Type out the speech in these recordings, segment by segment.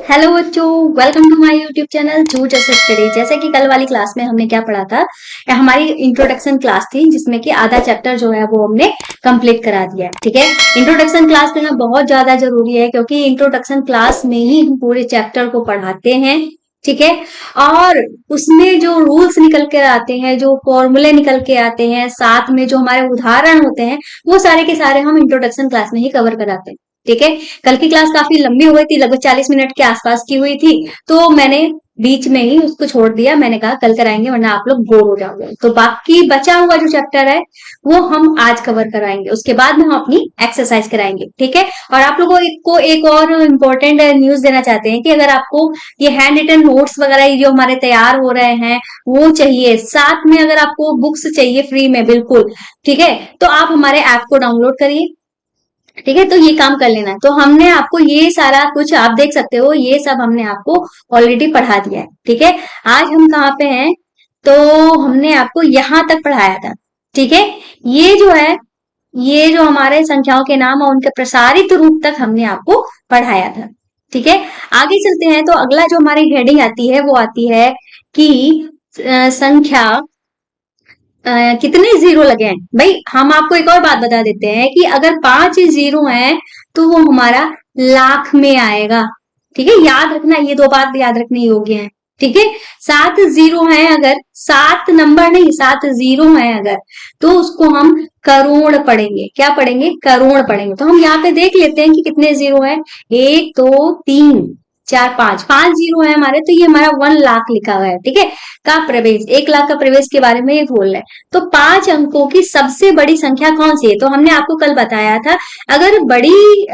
Hello बच्चों, welcome to my YouTube channel चू जैसे स्टडी। जैसे कि कल वाली क्लास में हमने क्या पढ़ा था, हमारी इंट्रोडक्शन क्लास थी जिसमें कि आधा चैप्टर जो है वो हमने कंप्लीट करा दिया है। ठीक है, इंट्रोडक्शन क्लास लेना बहुत ज्यादा जरूरी है क्योंकि इंट्रोडक्शन क्लास में ही हम पूरे चैप्टर को पढ़ाते हैं। ठीक है, और उसमें जो रूल्स निकल के आते हैं, जो फॉर्मूले निकल के आते हैं, साथ में जो हमारे उदाहरण होते हैं, वो सारे के सारे हम इंट्रोडक्शन क्लास में ही कवर कराते हैं। ठीक है, कल की क्लास काफी लंबी हो गई थी, लगभग 40 मिनट के आसपास की हुई थी, तो मैंने बीच में ही उसको छोड़ दिया। मैंने कहा कल कराएंगे वरना आप लोग बोर हो जाओगे। तो बाकी बचा हुआ जो चैप्टर है वो हम आज कवर कराएंगे, उसके बाद में हम अपनी एक्सरसाइज कराएंगे। ठीक है, और आप लोगों को एक और इम्पोर्टेंट न्यूज देना चाहते हैं कि अगर आपको ये हैंड रिटन नोट्स वगैरह जो हमारे तैयार हो रहे हैं वो चाहिए, साथ में अगर आपको बुक्स चाहिए फ्री में बिल्कुल, ठीक है, तो आप हमारे ऐप को डाउनलोड करिए। ठीक है, तो ये काम कर लेना है। तो हमने आपको ये सारा कुछ आप देख सकते हो, ये सब हमने आपको ऑलरेडी पढ़ा दिया है। ठीक है, आज हम कहाँ पे हैं, तो हमने आपको यहां तक पढ़ाया था। ठीक है, ये जो है, ये जो हमारे संख्याओं के नाम और उनके प्रसारित रूप तक हमने आपको पढ़ाया था। ठीक है, आगे चलते हैं। तो अगला जो हमारी हेडिंग आती है वो आती है कि संख्या कितने जीरो लगे हैं। भाई हम आपको एक और बात बता देते हैं कि अगर 5 जीरो हैं तो वो हमारा लाख में आएगा। ठीक है, याद रखना, ये दो बात याद रखने योग्य है। ठीक है, 7 जीरो है, अगर 7 नंबर नहीं 7 जीरो है अगर, तो उसको हम करोड़ पढ़ेंगे। क्या पढ़ेंगे? करोड़ पढ़ेंगे। तो हम यहाँ पे देख लेते हैं कि कितने जीरो है। 1 2 3 4 5, 5 जीरो है हमारे, तो ये हमारा 1 लाख लिखा हुआ है। ठीक है, का प्रवेश, 1 लाख का प्रवेश के बारे में ये बोल रहा है। तो 5 अंकों की सबसे बड़ी संख्या कौन सी है? तो हमने आपको कल बताया था, अगर बड़ी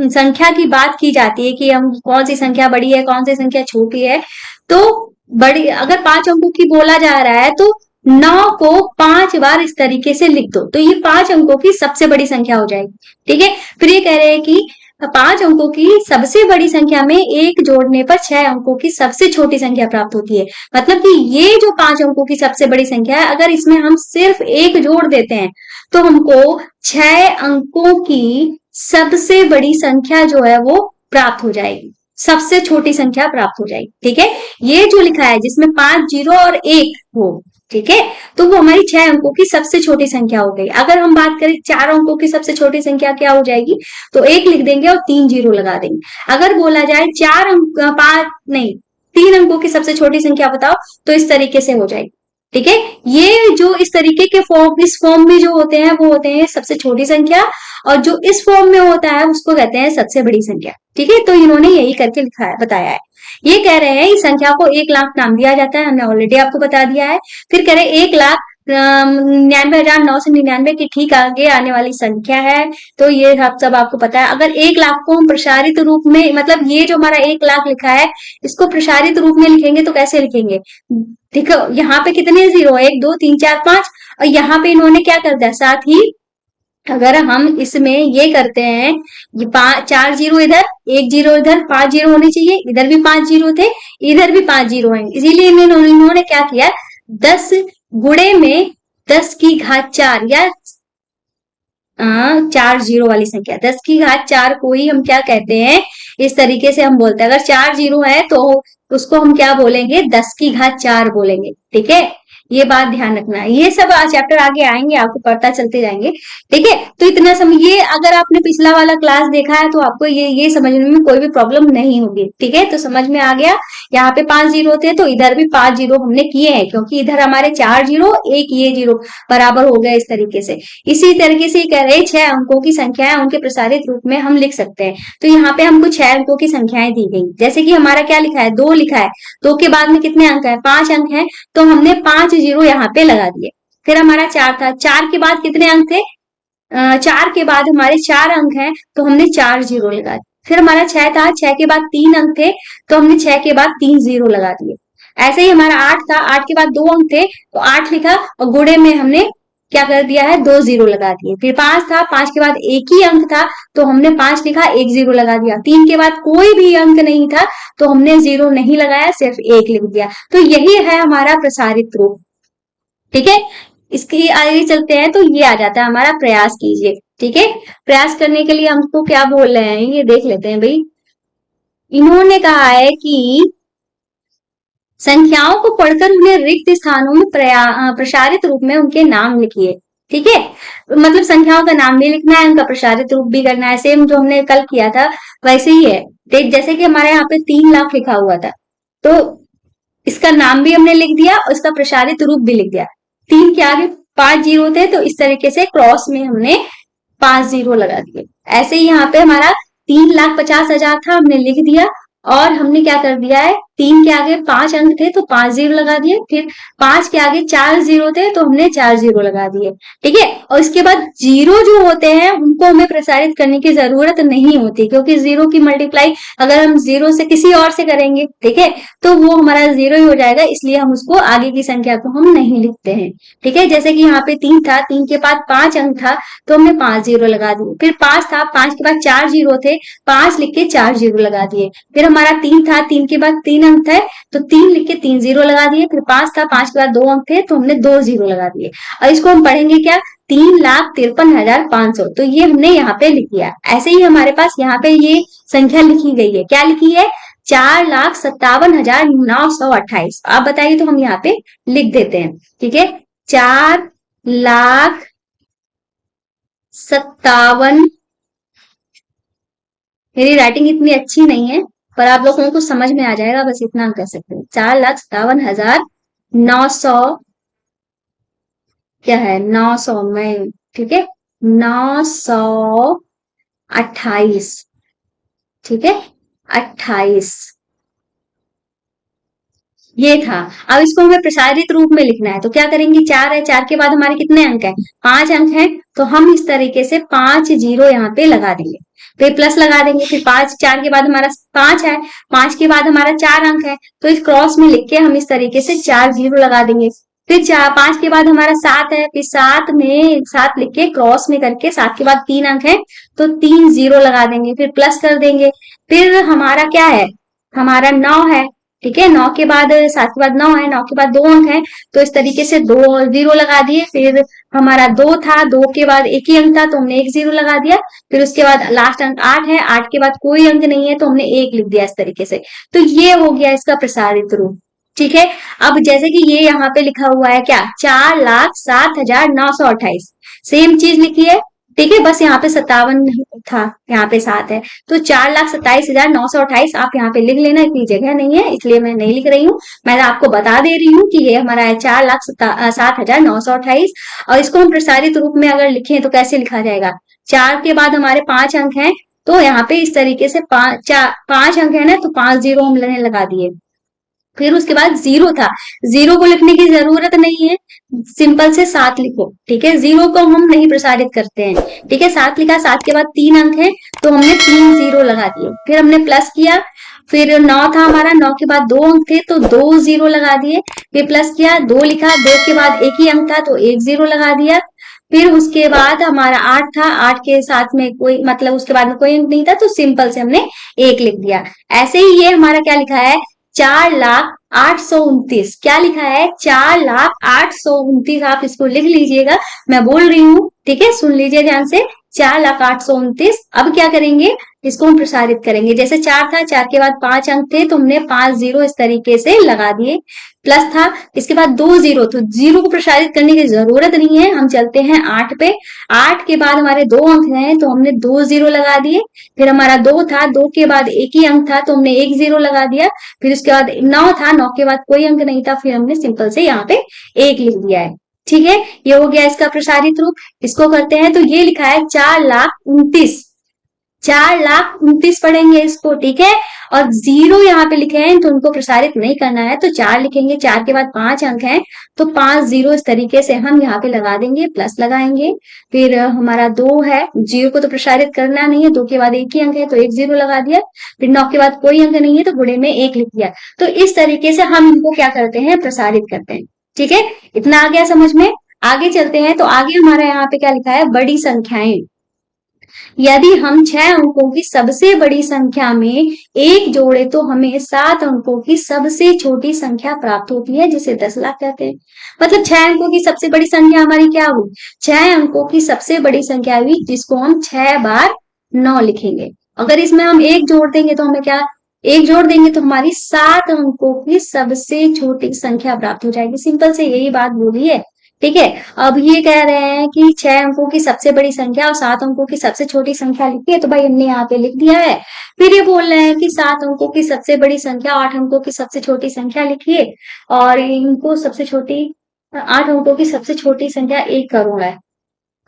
संख्या की बात की जाती है कि हम कौन सी संख्या बड़ी है कौन सी संख्या छोटी है, तो बड़ी अगर 5 अंकों की बोला जा रहा है तो 9 को 5 बार इस तरीके से लिख दो, तो ये 5 अंकों की सबसे बड़ी संख्या हो जाएगी। ठीक है, फिर ये कह रहे हैं कि 5 अंकों की सबसे बड़ी संख्या में 1 जोड़ने पर 6 अंकों की सबसे छोटी संख्या प्राप्त होती है। मतलब कि ये जो 5 अंकों की सबसे बड़ी संख्या है, अगर इसमें हम सिर्फ 1 जोड़ देते हैं तो हमको 6 अंकों की सबसे बड़ी संख्या जो है वो प्राप्त हो जाएगी, सबसे छोटी संख्या प्राप्त हो जाएगी। ठीक है, ये जो लिखा है जिसमें 5 जीरो और 1 हो, ठीक है, तो वो हमारी 6 अंकों की सबसे छोटी संख्या हो गई। अगर हम बात करें 4 अंकों की सबसे छोटी संख्या क्या हो जाएगी, तो 1 लिख देंगे और 3 जीरो लगा देंगे। अगर बोला जाए 4 अंक 5 नहीं 3 अंकों की सबसे छोटी संख्या बताओ, तो इस तरीके से हो जाएगी। ठीक है, ये जो इस तरीके के फॉर्म, इस फॉर्म में जो होते हैं वो होते हैं सबसे छोटी संख्या, और जो इस फॉर्म में होता है उसको कहते हैं सबसे बड़ी संख्या। ठीक है, तो इन्होंने यही करके लिखा है, बताया है। ये कह रहे हैं इस संख्या को 1 लाख नाम दिया जाता है, हमने ऑलरेडी आपको बता दिया है। फिर कह रहे हैं 1,99,999 की ठीक आगे आने वाली संख्या है, तो ये सब आपको पता है। अगर 1 लाख को हम प्रसारित रूप में, मतलब ये जो हमारा 1 लाख लिखा है इसको प्रसारित रूप में लिखेंगे तो कैसे लिखेंगे? देखो यहाँ पे कितने जीरो, 1 2 3 4 5, और यहाँ पे इन्होंने क्या कर दिया, साथ ही अगर हम इसमें ये करते हैं, ये 4 जीरो इधर, 1 जीरो इधर, 5 जीरो होने चाहिए, इधर भी 5 जीरो थे, इधर भी 5 जीरो हैं, इसीलिए इन्होंने क्या किया, 10 गुणे में 10 की घात 4 या 4 जीरो वाली संख्या, 10 की घात 4 को ही हम क्या कहते हैं, इस तरीके से हम बोलते हैं। अगर 4 जीरो है तो उसको हम क्या बोलेंगे, 10 की घात 4 बोलेंगे। ठीक है, ये बात ध्यान रखना है। ये सब चैप्टर आगे आएंगे, आपको पढ़ता चलते जाएंगे। ठीक है, तो इतना समझ, ये अगर आपने पिछला वाला क्लास देखा है तो आपको ये समझने में कोई भी प्रॉब्लम नहीं होगी। ठीक है, तो समझ में आ गया। यहाँ पे 5 जीरो थे तो इधर भी 5 जीरो हमने किए हैं, क्योंकि इधर हमारे 4 जीरो 1 ये जीरो बराबर हो गया इस तरीके से। इसी तरीके से कह रहे हैं 6 अंकों की संख्या है, उनके प्रसारित रूप में हम लिख सकते हैं। तो यहाँ पे हमको 6 अंकों की संख्याएं दी गई, जैसे कि हमारा क्या लिखा है, 2 लिखा है, 2 के बाद में कितने अंक है, 5 अंक है, तो हमने 5 जीरो यहाँ पे लगा दिए। फिर हमारा 4 था, 4 के बाद कितने अंक थे, 4 के बाद हमारे 4 अंक हैं, तो हमने 4 जीरो लगा दिए। फिर हमारा 6 था, 6 के बाद 3 अंक थे, तो हमने 6 के बाद 3 जीरो लगा दिए। ऐसे ही हमारा 8 था, 8 के बाद 2 अंक थे, तो 8 लिखा और गुणे में हमने क्या कर दिया है, 2 जीरो लगा दिए। फिर 5 था, 5 के बाद एक ही अंक था, तो हमने 5 लिखा, 1 जीरो लगा दिया। 3 के बाद कोई भी अंक नहीं था, तो हमने जीरो नहीं लगाया, सिर्फ 1 लिख दिया। तो यही है हमारा प्रसारित रूप। ठीक है, इसके आगे चलते हैं, तो ये आ जाता है हमारा प्रयास कीजिए। ठीक है, प्रयास करने के लिए हमको क्या बोल रहे हैं ये देख लेते हैं भाई। इन्होंने कहा है कि संख्याओं को पढ़कर उन्हें रिक्त स्थानों में प्रसारित रूप में उनके नाम लिखिए। ठीक है, मतलब संख्याओं का नाम भी लिखना है, उनका प्रसारित रूप भी करना है, सेम जो हमने कल किया था वैसे ही है। देख, जैसे कि हमारे यहाँ पे 3 लाख लिखा हुआ था, तो इसका नाम भी हमने लिख दिया और इसका प्रसारित रूप भी लिख दिया। 3 के आगे 5 जीरो थे, तो इस तरीके से क्रॉस में हमने 5 जीरो लगा दिए। ऐसे ही यहाँ पे हमारा 3,50,000 था, हमने लिख दिया और हमने क्या कर दिया है, 3 के आगे 5 अंक थे तो 5 जीरो लगा दिए, फिर 5 के आगे 4 जीरो थे तो हमने 4 जीरो लगा दिए। ठीक है, और इसके बाद जीरो जो होते हैं उनको हमें प्रसारित करने की जरूरत नहीं होती, क्योंकि जीरो की मल्टीप्लाई अगर हम जीरो से किसी और से करेंगे, ठीक है, तो वो हमारा जीरो ही हो जाएगा, इसलिए हम उसको आगे की संख्या को हम नहीं लिखते हैं। ठीक है, जैसे कि यहाँ पे 3 था, 3 के बाद 5 अंक था तो हमने 5 जीरो लगा दिए, फिर 5 था, 5 के बाद 4 जीरो थे, 5 लिख के 4 जीरो लगा दिए, फिर हमारा 3 था, 3 के बाद 3 अंक थे तो 3 लिख के 3 जीरो लगा दिए, फिर 5 था, 5 के बाद 2 अंक थे तो हमने 2 जीरो लगा दिए। और इसको हम पढ़ेंगे क्या, 3,53,500, तो ये हमने यहाँ पे लिख दिया। ऐसे ही हमारे पास यहाँ पे ये संख्या लिखी गई है, क्या लिखी है, 4,57,928। आप बताइए, तो हम यहाँ पे लिख देते हैं। ठीक है, 4,57,, मेरी राइटिंग इतनी अच्छी नहीं है पर आप लोगों को समझ में आ जाएगा, बस इतना हम कह सकते हैं। 4,57,900, क्या है, 900 में, ठीक है, 928, ठीक है, 28, ये था। अब इसको हमें प्रसारित रूप में लिखना है, तो क्या करेंगे, 4 है, 4 के बाद हमारे कितने अंक है, 5 अंक है, तो हम इस तरीके से 5 जीरो यहाँ पे लगा देंगे, फिर प्लस लगा देंगे, फिर 5, 4 के बाद हमारा 5 है, 5 के बाद हमारा 4 अंक है, तो इस क्रॉस में लिख के हम इस तरीके से 4 जीरो लगा देंगे। फिर 5 के बाद हमारा 7 है, फिर 7 में 7 लिख के क्रॉस में करके 7 के बाद 3 अंक है तो 3 जीरो लगा देंगे, फिर प्लस कर देंगे। फिर हमारा क्या है, हमारा 9 है, ठीक है, 9 के बाद 7 के बाद 9 है, 9 के बाद 2 अंक है, तो इस तरीके से 2 जीरो लगा दिए। फिर हमारा 2 था, 2 के बाद एक ही अंक था तो हमने 1 जीरो लगा दिया। फिर उसके बाद लास्ट अंक 8 है, 8 के बाद कोई अंक नहीं है तो हमने 1 लिख दिया, इस तरीके से। तो ये हो गया इसका प्रसारित रूप। ठीक है, अब जैसे कि ये यहाँ पे लिखा हुआ है क्या, 4,07,928, सेम चीज लिखी है। ठीक है, बस यहाँ पे 57 था, यहाँ पे 7 है, तो 4,27,928 आप यहाँ पे लिख लेना, इतनी जगह नहीं है इसलिए मैं नहीं लिख रही हूँ, मैं आपको बता दे रही हूँ कि ये हमारा है 4,07,928। और इसको हम प्रसारित रूप में अगर लिखें तो कैसे लिखा जाएगा, 4 के बाद हमारे 5 अंक हैं, तो यहाँ पे इस तरीके से 5 अंक है ना, तो 5 जीरो हमने लगा दिए। फिर उसके बाद जीरो था, जीरो को लिखने की जरूरत नहीं है, सिंपल से 7 लिखो। ठीक है, जीरो को हम नहीं प्रसारित करते हैं। ठीक है, 7 लिखा, 7 के बाद 3 अंक है तो हमने 3 जीरो लगा दिए, फिर हमने प्लस किया, फिर 9 था हमारा, 9 के बाद 2 अंक थे तो 2 जीरो लगा दिए, फिर प्लस किया, 2 लिखा, 2 के बाद एक ही अंक था तो 1 जीरो लगा दिया। फिर उसके बाद हमारा 8 था, 8 के साथ में कोई, मतलब उसके बाद में कोई अंक नहीं था तो सिंपल से हमने 1 लिख दिया। ऐसे ही ये हमारा क्या लिखा है, 4,08,29, क्या लिखा है, 4,08,29, आप इसको लिख लीजिएगा, मैं बोल रही हूँ, ठीक है, सुन लीजिए ध्यान से, 4,08,29। अब क्या करेंगे, इसको हम प्रसारित करेंगे, जैसे 4 था, 4 के बाद 5 अंक थे तो हमने 5 जीरो इस तरीके से लगा दिए, प्लस था, इसके बाद 2 जीरो, तो जीरो को प्रसारित करने की जरूरत नहीं है, हम चलते हैं 8 पे, 8 के बाद हमारे 2 अंक हैं तो हमने 2 जीरो लगा दिए। फिर हमारा 2 था, 2 के बाद एक ही अंक था तो हमने 1 जीरो लगा दिया। फिर उसके बाद 9 था, 9 के बाद कोई अंक नहीं था, फिर हमने सिंपल से यहाँ पे 1 लिख दिया है। ठीक है, ये हो गया इसका प्रसारित रूप। इसको करते हैं तो ये लिखा है 4,29,, 4,29,000 पढ़ेंगे इसको, ठीक है, और जीरो यहाँ पे लिखे हैं तो उनको प्रसारित नहीं करना है, तो 4 लिखेंगे, 4 के बाद 5 अंक हैं तो 5 जीरो इस तरीके से हम यहाँ पे लगा देंगे, प्लस लगाएंगे। फिर हमारा 2 है, जीरो को तो प्रसारित करना नहीं है, 2 के बाद एक ही अंक है तो 1 जीरो लगा दिया। फिर 9 के बाद कोई अंक नहीं है तो गुणे में 1 लिख दिया। तो इस तरीके से हम इनको क्या करते हैं, प्रसारित करते हैं। ठीक है, इतना आ गया समझ में। आगे चलते हैं, तो आगे हमारा यहाँ पे क्या लिखा है, बड़ी संख्याएं। यदि हम 6 अंकों की सबसे बड़ी संख्या में 1 जोड़े तो हमें 7 अंकों की सबसे छोटी संख्या प्राप्त होती है, जिसे 10 लाख कहते हैं। मतलब 6 अंकों की सबसे बड़ी संख्या हमारी क्या हुई, 6 अंकों की सबसे बड़ी संख्या हुई, जिसको हम 6 बार 9 लिखेंगे। अगर इसमें हम 1 जोड़ देंगे तो हमें क्या, एक जोड़ देंगे तो हमारी 7 अंकों की सबसे छोटी संख्या प्राप्त हो जाएगी। सिंपल से यही बात बोली है। ठीक है, अब ये कह रहे हैं कि 6 अंकों की सबसे बड़ी संख्या और 7 अंकों की सबसे छोटी संख्या लिखिए, तो भाई हमने यहाँ पे लिख दिया है। फिर ये बोल रहे हैं कि 7 अंकों की सबसे बड़ी संख्या, 8 अंकों की सबसे छोटी संख्या लिखिए, और इनको सबसे छोटी 8 अंकों की सबसे छोटी संख्या 1 करोड़ है,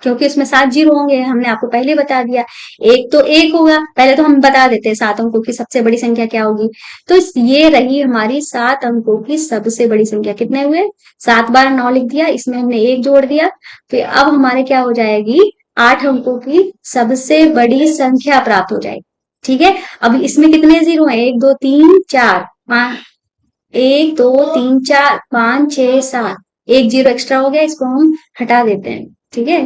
क्योंकि इसमें 7 जीरो होंगे, हमने आपको पहले बता दिया। एक तो 1 होगा, पहले तो हम बता देते हैं 7 अंकों की सबसे बड़ी संख्या क्या होगी। तो ये रही हमारी 7 अंकों की सबसे बड़ी संख्या। कितने हुए? 7 बार 9 लिख दिया, इसमें हमने 1 जोड़ दिया। फिर अब हमारे क्या हो जाएगी? 8 अंकों की सबसे बड़ी संख्या प्राप्त हो जाएगी। ठीक है, अब इसमें कितने जीरो हैं? 1 2 3 4 5, 1 2 3 4 5 6 7, एक जीरो एक्स्ट्रा हो गया, इसको हम हटा देते हैं। ठीक है,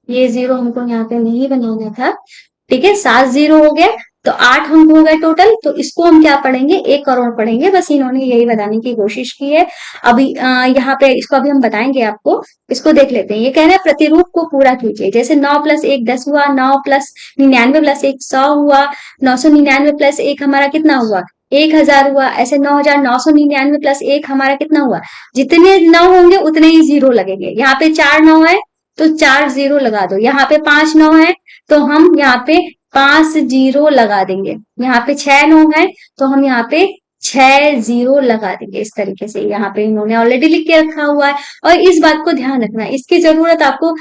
ये जीरो हमको यहाँ पे नहीं बनाना था। ठीक है, 7 जीरो हो गए, तो 8 अंक हो गए टोटल, तो इसको हम क्या पढ़ेंगे? 1 करोड़ पढ़ेंगे। बस इन्होंने यही बताने की कोशिश की है। अभी यहाँ पे इसको अभी हम बताएंगे आपको। इसको देख लेते हैं। ये कह रहे हैं प्रतिरूप को पूरा कीजिए। जैसे 9 प्लस 1 10 हुआ, 9 प्लस 99 प्लस 1 100 हुआ, 999 प्लस 1 हमारा कितना हुआ? 1000 हुआ। ऐसे 9999 प्लस 1 हमारा कितना हुआ? जितने 9 होंगे उतने ही जीरो लगेंगे। यहाँ पे 4 9 है तो 4 जीरो लगा दो। यहाँ पे 5 9 है तो हम यहाँ पे 5 जीरो लगा देंगे। यहाँ पे 6 9 है तो हम यहाँ पे 6 जीरो लगा देंगे। इस तरीके से यहाँ पे इन्होंने ऑलरेडी लिख के रखा हुआ है। और इस बात को ध्यान रखना है, इसकी जरूरत आपको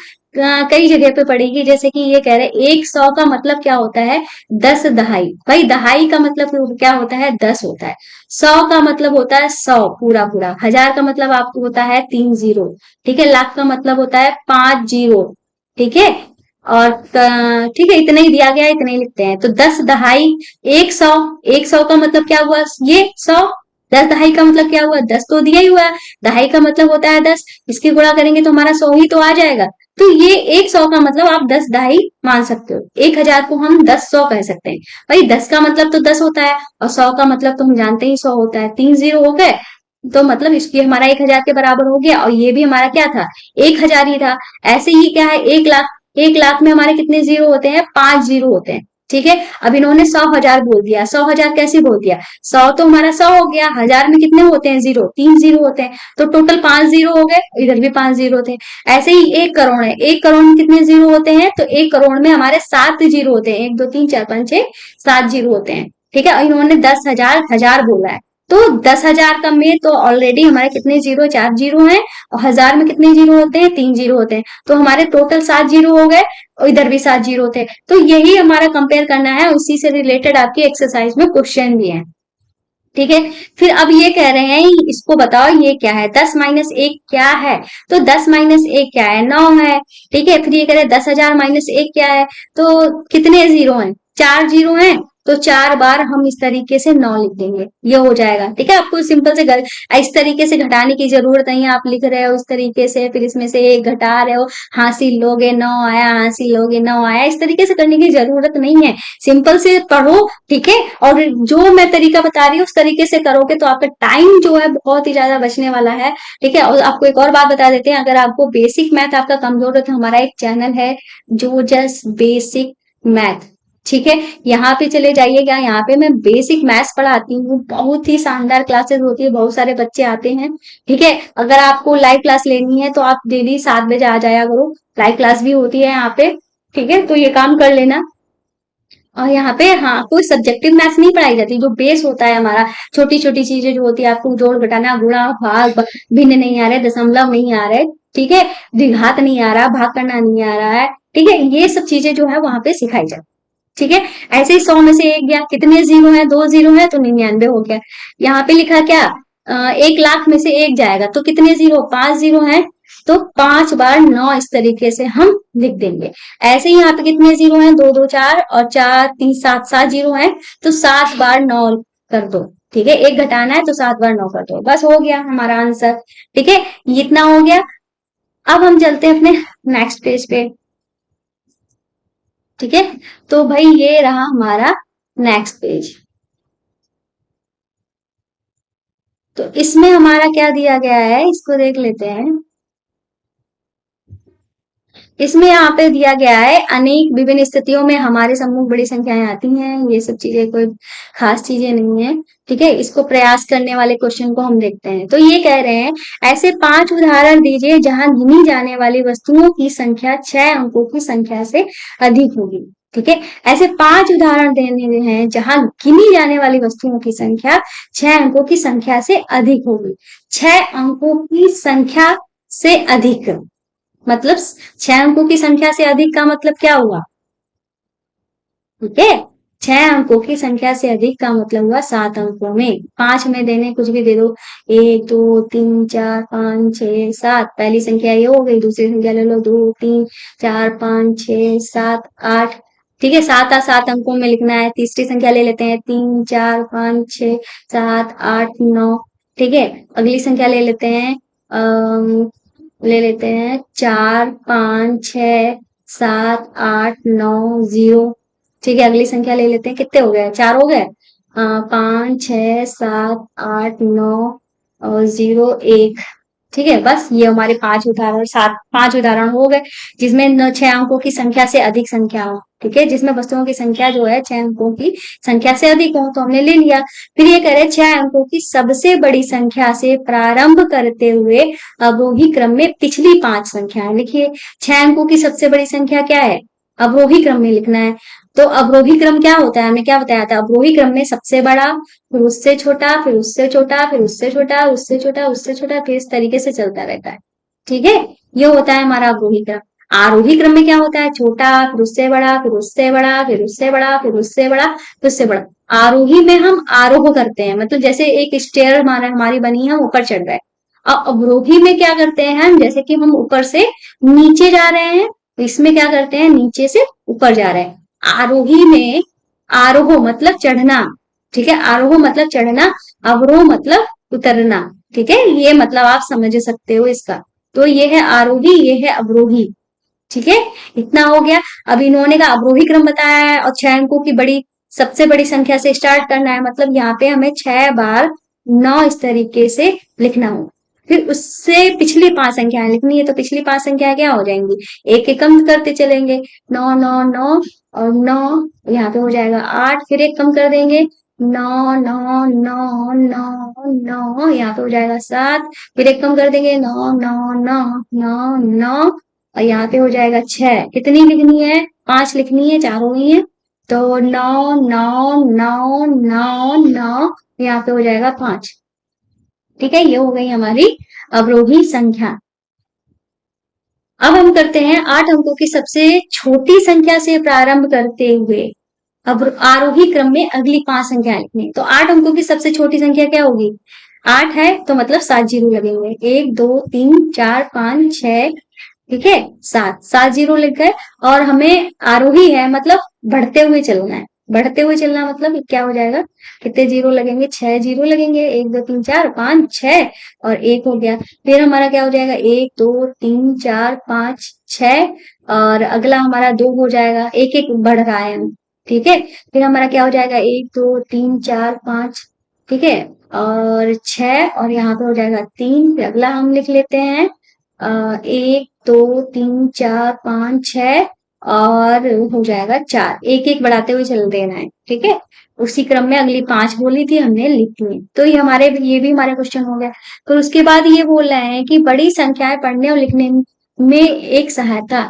कई जगह पे पड़ेगी। जैसे कि ये कह रहे हैं 100 का मतलब क्या होता है? 10 दहाई। भाई दहाई का मतलब क्या होता है? 10 होता है। 100 का मतलब होता है 100 पूरा पूरा। 1000 का मतलब आपको होता है 3 जीरो। ठीक है, लाख का मतलब होता है 5 जीरो। ठीक है, और ठीक है, इतना ही दिया गया है, इतना ही लिखते हैं। तो 10 दहाई 100। 100 का मतलब क्या हुआ? ये 100। 10 दहाई का मतलब क्या हुआ? 10 तो दिया ही हुआ है। दहाई का मतलब होता है 10, इसकी गुणा करेंगे तो हमारा 100 ही तो आ जाएगा। तो ये 100 का मतलब आप 10 दहाई मान सकते हो। 1000 को हम 10 100 कह सकते हैं। भाई 10 का मतलब तो 10 होता है, और 100 का मतलब तो हम जानते ही 100 होता है। 3 जीरो हो गए, तो मतलब इसकी हमारा 1000 के बराबर हो गया। और ये भी हमारा क्या था? 1000 ही था। ऐसे ही क्या है? 1 लाख। 1 लाख में हमारे कितने जीरो होते हैं? 5 जीरो होते हैं। ठीक है, अब इन्होंने 100,000 बोल दिया। 100,000 कैसे बोल दिया? 100 तो हमारा 100 हो गया, 1000 में कितने होते हैं? जीरो। 3 जीरो होते हैं, तो टोटल 5 जीरो हो गए। इधर भी 5 जीरो थे। ऐसे ही 1 करोड़ है। 1 करोड़ में कितने जीरो होते हैं? तो 1 करोड़ में हमारे 7 जीरो होते हैं। 1 2 3 4 5 6 7 जीरो होते हैं। ठीक है, इन्होंने 10,000 हजार बोला है, तो 10,000 का में तो ऑलरेडी हमारे कितने जीरो? 4 जीरो हैं। और 1000 में कितने जीरो होते हैं? 3 जीरो होते हैं। तो हमारे टोटल 7 जीरो हो गए, और इधर भी 7 जीरो थे। तो यही हमारा कंपेयर करना है, उसी से रिलेटेड आपकी एक्सरसाइज में क्वेश्चन भी है। ठीक है, फिर अब ये कह रहे हैं इसको बताओ ये क्या है? 10 माइनस 1 क्या है? तो 10 माइनस 1 क्या है? 9 है। ठीक है, फिर ये कह रहे हैं 10,000 माइनस 1 क्या है? तो कितने जीरो हैं? 4 जीरो हैं। तो 4 बार हम इस तरीके से 9 लिख देंगे, ये हो जाएगा। ठीक है, आपको सिंपल से इस तरीके से घटाने की जरूरत नहीं है। आप लिख रहे हो इस तरीके से, फिर इसमें से 1 घटा रहे हो, हासिल लोगे 9 आया, हासिल लोगे 9 आया, इस तरीके से करने की जरूरत नहीं है। सिंपल से पढ़ो। ठीक है, और जो मैं तरीका बता रही हूँ उस तरीके से करोगे तो आपका टाइम जो है बहुत ही ज्यादा बचने वाला है। ठीक है, और आपको एक और बात बता देते हैं, अगर आपको बेसिक मैथ आपका कमजोर है तो हमारा एक चैनल है जो जस्ट बेसिक मैथ। ठीक है, यहाँ पे चले जाइएगा। यहाँ पे मैं बेसिक मैथ्स पढ़ाती हूँ, बहुत ही शानदार क्लासेस होती है, बहुत सारे बच्चे आते हैं। ठीक है, अगर आपको लाइव क्लास लेनी है तो आप डेली 7 बजे आ जाया करो, लाइव क्लास भी होती है यहाँ पे। ठीक है, तो ये काम कर लेना। और यहाँ पे हाँ, कोई सब्जेक्टिव मैथ्स नहीं पढ़ाई जाती। जो बेस होता है हमारा, छोटी छोटी चीजें जो होती है, आपको जोड़ घटाना गुणा भाग भिन्न नहीं आ रहे, दशमलव नहीं आ रहे, ठीक है, द्विघात नहीं आ रहा, भाग करना नहीं आ रहा है, ठीक है, ये सब चीजें जो है वहां पे सिखाई जाती। ठीक है, ऐसे ही 100 में से एक गया, कितने जीरो है? 2 जीरो है, तो 99 हो गया। यहाँ पे लिखा क्या? 1 लाख में से एक जाएगा तो कितने जीरो? 5 जीरो है, तो 5 बार 9 इस तरीके से हम लिख देंगे। ऐसे ही यहाँ पे कितने जीरो हैं? 2 2 4 और 4 3 7, 7 जीरो हैं, तो 7 बार 9 कर दो। ठीक है, एक घटाना है तो 7 बार 9 कर दो, बस हो गया हमारा आंसर। ठीक है, इतना हो गया। अब हम चलते हैं अपने नेक्स्ट पेज पे। ठीक है, तो भाई ये रहा हमारा नेक्स्ट पेज। तो इसमें हमारा क्या दिया गया है, इसको देख लेते हैं। इसमें यहाँ पे दिया गया है अनेक विभिन्न स्थितियों में हमारे सम्मुख बड़ी संख्याएं आती हैं। ये सब चीजें कोई खास चीजें नहीं है। ठीक है, इसको प्रयास करने वाले क्वेश्चन को हम देखते हैं। तो ये कह रहे हैं ऐसे 5 उदाहरण दीजिए जहां गिनी जाने वाली वस्तुओं की संख्या 6 अंकों की संख्या से अधिक होगी। ठीक है, ऐसे 5 उदाहरण देने हैं जहां गिनी जाने वाली वस्तुओं की संख्या 6 अंकों की संख्या से अधिक होगी। 6 अंकों की संख्या से अधिक मतलब 6 अंकों की संख्या से अधिक का मतलब क्या हुआ? ठीक है, 6 अंकों की संख्या से अधिक का मतलब हुआ 7 अंकों में। 5 में देने कुछ भी दे दो, 1 2 3 4 5 6 7। पहली संख्या ये हो गई, दूसरी संख्या ले लो 2 3 4 5 6 7 8। ठीक है, 7 अंकों में लिखना है। तीसरी संख्या ले लेते हैं 3 4 5 6 7 8 9। ठीक है, अगली संख्या ले लेते हैं 4 5 6 7 8 9 0। ठीक है, अगली संख्या ले लेते हैं, कितने हो गए? 4 हो गए। 5 6 7 8 9 और 0 1। ठीक है, बस ये हमारे 5 उदाहरण हो गए जिसमें 6 अंकों की संख्या से अधिक संख्या हो। ठीक है, जिसमें वस्तुओं की संख्या जो है 6 अंकों की संख्या से अधिक हो, तो हमने ले लिया। फिर ये कह रहे हैं 6 अंकों की सबसे बड़ी संख्या से प्रारंभ करते हुए अवरोही क्रम में पिछली 5 संख्याएं लिखिए। 6 अंकों की सबसे बड़ी संख्या क्या है? अवरोही क्रम में लिखना है। तो अवरोही क्रम क्या होता है? हमें क्या बताया था? अवरोही क्रम में सबसे बड़ा, फिर उससे छोटा, फिर उससे छोटा, फिर उससे छोटा, उससे छोटा, उससे छोटा, फिर इस तरीके से चलता रहता है। ठीक है, ये होता है हमारा अवरोही क्रम। आरोही क्रम में क्या होता है? छोटा, फिर उससे बड़ा, फिर उससे बड़ा, फिर उससे बड़ा, फिर उससे बड़ा, फिर उससे बड़ा। आरोही में हम आरोह करते हैं, मतलब जैसे एक स्टेयर हमारी बनी है, हम ऊपर चढ़ रहे हैं। अब अवरोही में क्या करते हैं हम? जैसे कि हम ऊपर से नीचे जा रहे हैं, तो इसमें क्या करते हैं? नीचे से ऊपर जा रहे हैं। आरोही में आरोह मतलब चढ़ना। ठीक है, आरोह मतलब चढ़ना, अवरोह मतलब उतरना। ठीक है, ये मतलब आप समझ सकते हो इसका। तो ये है आरोही, ये है अवरोही। ठीक है, इतना हो गया। अब इन्होंने का अवरोही क्रम बताया है और 6 अंकों की सबसे बड़ी संख्या से स्टार्ट करना है, मतलब यहाँ पे हमें 6 बार 9 इस तरीके से लिखना हो। फिर उससे पिछली 5 संख्याएं लिखनी है, तो पिछली 5 संख्याएं क्या हो जाएंगी? एक एक कम करते चलेंगे। 9 9 9 और 9, यहाँ पे हो जाएगा 8। फिर एक कम कर देंगे, 9 9 9 9 9, यहाँ पे हो जाएगा 7। फिर एक कम कर देंगे, 9 9 9 9 9 और यहाँ पे हो जाएगा 6। कितनी लिखनी है? 5 लिखनी है, 4 हो गई है। तो 9 9 9 9 9, यहाँ पे हो जाएगा 5। ठीक है, ये हो गई हमारी अवरोही संख्या। अब हम करते हैं 8 अंकों की सबसे छोटी संख्या से प्रारंभ करते हुए अब आरोही क्रम में अगली 5 संख्याएं लिखनी। तो 8 अंकों की सबसे छोटी संख्या क्या होगी? 8 है तो मतलब 7 जीरो लगेंगे। 1 2 3 4 5 6। ठीक है, 7 जीरो लिख गए। और हमें आरोही है मतलब बढ़ते हुए चलना है। बढ़ते हुए चलना मतलब क्या हो जाएगा? कितने जीरो लगेंगे? 6 जीरो लगेंगे। 1 2 3 4 5 6 और 1 हो गया। फिर हमारा क्या हो जाएगा? 1 2 3 4 5 6 और अगला हमारा 2 हो जाएगा। एक एक बढ़ रहा है हम। ठीक है, फिर हमारा क्या हो जाएगा? 1 2 3 4 5। ठीक है, और 6 और यहाँ पे हो जाएगा 3। फिर अगला हम लिख लेते हैं 1 2 3 4 5 6 और हो जाएगा 4। एक एक बढ़ाते हुए चल देना है। ठीक है, उसी क्रम में अगली 5 बोली थी हमने लिख ली। तो ये भी हमारे क्वेश्चन हो गया। फिर उसके बाद ये बोल रहे हैं कि बड़ी संख्याएं पढ़ने और लिखने में एक सहायता।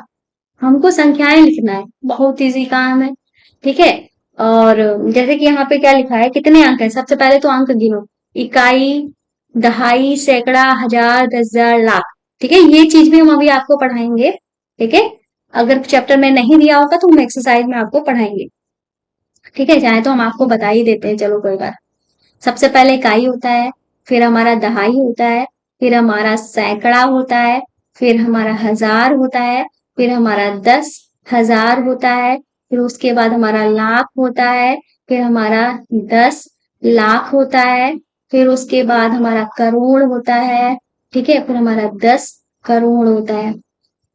हमको संख्याएं लिखना है, बहुत इजी काम है। ठीक है, और जैसे कि यहाँ पे क्या लिखा है, कितने अंक है? सबसे पहले तो अंक गिनो। इकाई, दहाई, सैकड़ा, हजार, 10,000, लाख। ठीक है, ये चीज भी हम अभी आपको पढ़ाएंगे। ठीक है, अगर चैप्टर में नहीं दिया होगा तो हम एक्सरसाइज में आपको पढ़ाएंगे। ठीक है, चाहे तो हम आपको बता ही देते हैं, चलो कोई बात। सबसे पहले इकाई होता है, फिर हमारा दहाई होता है, फिर हमारा सैकड़ा होता है, फिर हमारा हजार होता है, फिर हमारा 10,000 होता है, फिर उसके बाद हमारा लाख होता है, फिर हमारा 10 लाख होता है, फिर उसके बाद हमारा करोड़ होता है। ठीक है, फिर हमारा 10 करोड़ होता है।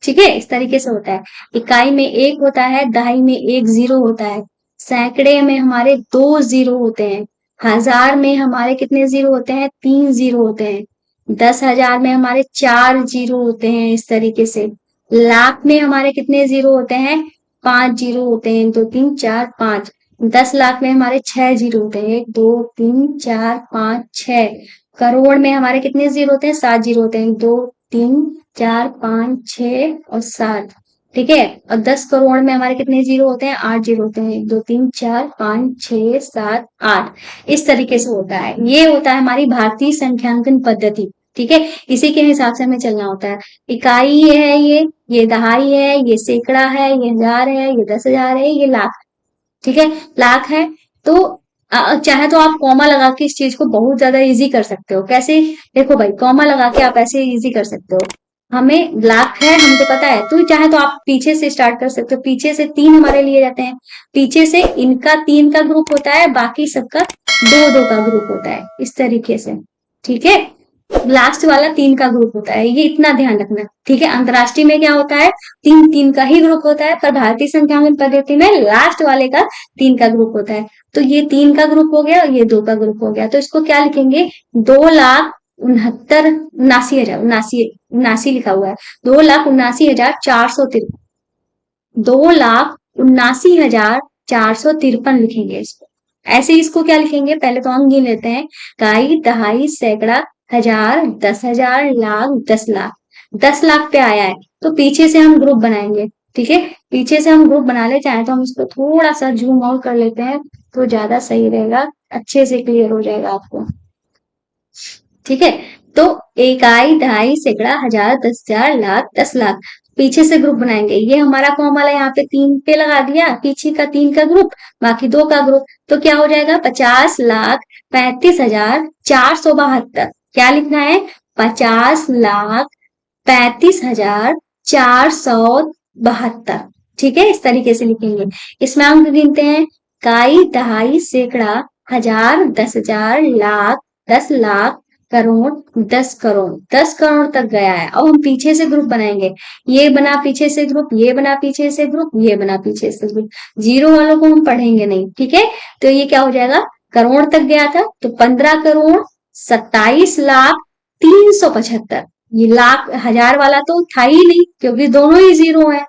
ठीक है, इस तरीके से होता है। इकाई में 1 होता है, दहाई में 1 जीरो होता है, सैकड़े में हमारे 2 जीरो होते हैं, हजार में हमारे कितने जीरो होते हैं? 3 जीरो होते हैं, 10,000 में हमारे 4 जीरो होते हैं, इस तरीके से। लाख में हमारे कितने जीरो होते हैं? 5 जीरो होते हैं, 1 2 3 4 5। 10 लाख में हमारे 6 जीरो होते हैं, 1 2 3 4 5 6। करोड़ में हमारे कितने जीरो होते हैं? 7 जीरो होते हैं, 1 2 3 4 5 6 और 7। ठीक है। और 10 करोड़ में हमारे कितने जीरो होते हैं? 8 जीरो होते हैं, 1 2 3 4 5 6 7 8। इस तरीके से होता है। ये होता है हमारी भारतीय संख्यांकन पद्धति। ठीक है। इसी के हिसाब से हमें चलना होता है। इकाई है ये दहाई है, ये सैकड़ा है, ये हजार है, ये 10,000 है, ये लाख। ठीक है। लाख है। तो चाहे तो आप कॉमा लगा के इस चीज को बहुत ज्यादा इजी कर सकते हो। कैसे? देखो भाई, कॉमा लगा के आप ऐसे इजी कर सकते हो। हमें लाख है, हमको पता है, तो चाहे तो आप पीछे से स्टार्ट कर सकते हो। पीछे से 3 हमारे लिए जाते हैं। पीछे से इनका 3 का ग्रुप होता है, बाकी सबका 2 2 का ग्रुप होता है, इस तरीके से। ठीक है। लास्ट वाला 3 का ग्रुप होता है, ये इतना ध्यान रखना। ठीक है। अंतरराष्ट्रीय में क्या होता है? 3 3 का ही ग्रुप होता है, पर भारतीय संख्यांकन पद्धति में लास्ट वाले का 3 का ग्रुप होता है। तो ये 3 का ग्रुप हो गया और ये 2 का ग्रुप हो गया। तो इसको क्या लिखेंगे? 2,69,79,000, 79 लिखा हुआ है। 2,79,453। 2,79,453 लिखेंगे इसको। ऐसे इसको क्या लिखेंगे? पहले तो हम गिन लेते हैं। इकाई, दहाई, सैकड़ा, हजार, 10,000, लाख, 10 लाख। 10 लाख पे आया है, तो पीछे से हम ग्रुप बनाएंगे। ठीक है। पीछे से हम ग्रुप बना ले, चाहे तो हम इसको थोड़ा सा जूम आउट कर लेते हैं, तो ज्यादा सही रहेगा, अच्छे से क्लियर हो जाएगा आपको। ठीक है। तो इकाई, दहाई, सैकड़ा, हजार, 10,000, लाख, 10 लाख। पीछे से ग्रुप बनाएंगे। ये हमारा कौन वाला यहाँ पे 3 पे लगा दिया, पीछे का 3 का ग्रुप, बाकी 2 का ग्रुप। तो क्या हो जाएगा? 50,35,472। क्या लिखना है? 50,35,472। ठीक है। इस तरीके से लिखेंगे। इसमें अंक गिनते हैं। इकाई, दहाई, सैकड़ा, हजार, 10,000, लाख, 10 लाख, करोड़, 10 करोड़। 10 करोड़ तक गया है। अब हम पीछे से ग्रुप बनाएंगे। ये बना पीछे से ग्रुप, ये बना पीछे से ग्रुप, ये बना पीछे से ग्रुप। जीरो वालों को हम पढ़ेंगे नहीं। ठीक है। तो ये क्या हो जाएगा? करोड़ तक गया था, तो 15,27,03,75। ये लाख हजार वाला तो था ही नहीं, क्योंकि दोनों ही जीरो है।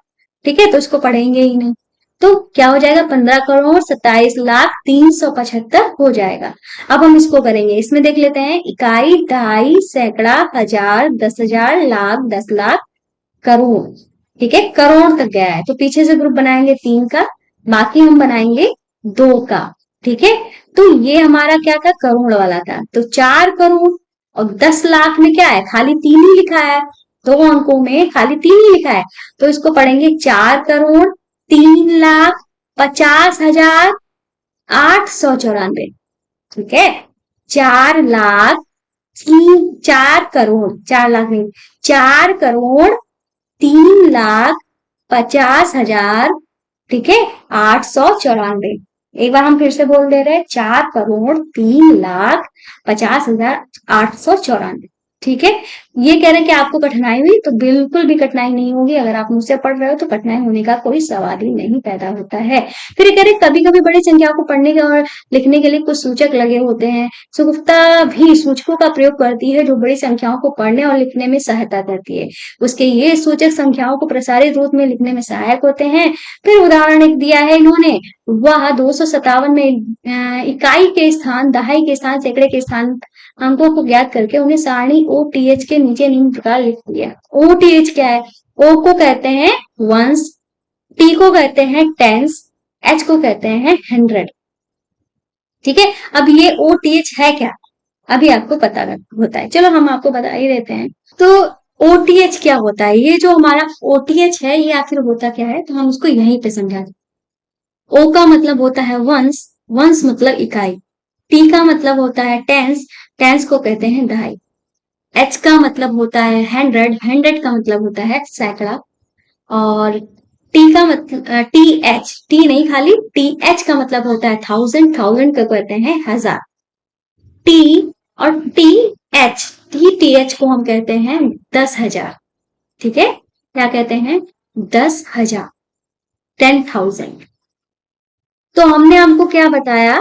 ठीक है। तो इसको पढ़ेंगे ही नहीं। तो क्या हो जाएगा? 15,27,03,75 हो जाएगा। अब हम इसको करेंगे। इसमें देख लेते हैं। इकाई, दहाई, सैकड़ा, हजार, 10,000, लाख, 10 लाख, करोड़। ठीक है। करोड़ तक गया है, तो पीछे से ग्रुप बनाएंगे 3 का, बाकी हम बनाएंगे 2 का। ठीक है। तो ये हमारा क्या था? करोड़ वाला था। तो 4 करोड़। और 10 लाख में क्या है? खाली 3 ही लिखा है। 2 अंकों में खाली 3 ही लिखा है। तो इसको पढ़ेंगे 4 करोड़ 3,50,894। ठीक है। 4 लाख 4 करोड़, 4 लाख नहीं, 4 करोड़ 3,50,000। ठीक है। 894। एक बार हम फिर से बोल दे रहे हैं। 4,03,50,894। ठीक है। ये कह रहे हैं कि आपको कठिनाई हुई, तो बिल्कुल भी कठिनाई नहीं होगी। अगर आप मुझसे पढ़ रहे हो तो कठिनाई होने का कोई सवाल ही नहीं पैदा होता है। फिर ये कह रहे कभी कभी बड़ी संख्याओं को पढ़ने के और लिखने के लिए कुछ सूचक लगे होते हैं। सुगुप्ता भी सूचकों का प्रयोग करती है, जो बड़ी संख्याओं को पढ़ने और लिखने में सहायता करती है। उसके ये सूचक संख्याओं को प्रसारित रूप में लिखने में सहायक होते हैं। फिर उदाहरण एक दिया है इन्होंने। वह 257 में इकाई के स्थान, दहाई के स्थान, सैकड़े के स्थान अंकों को ज्ञात करके उन्हें सारणी OTH के नीचे निम्न प्रकार लिख दिया। OTH क्या है? O को कहते हैं वंस, T को कहते हैं टेंस, H को कहते हैं 100। ठीक है। अब ये OTH है क्या? अभी आपको पता होता है। चलो हम आपको बता ही देते हैं। तो OTH क्या होता है? ये जो हमारा OTH है, ये आखिर होता क्या है, तो हम उसको यहीं पे समझा। O का मतलब होता है वंस, वंस मतलब इकाई। T का मतलब होता है टेंस, टेंस को कहते हैं दहाई। H का मतलब होता है 100, 100 का मतलब होता है सैकड़ा। और T का मतलब TH, T नहीं खाली TH का मतलब होता है 1000, 1000 को कहते हैं हजार। T और TH, TH को हम कहते हैं 10,000। ठीक है। क्या कहते हैं? 10,000, 10,000। तो हमने आपको क्या बताया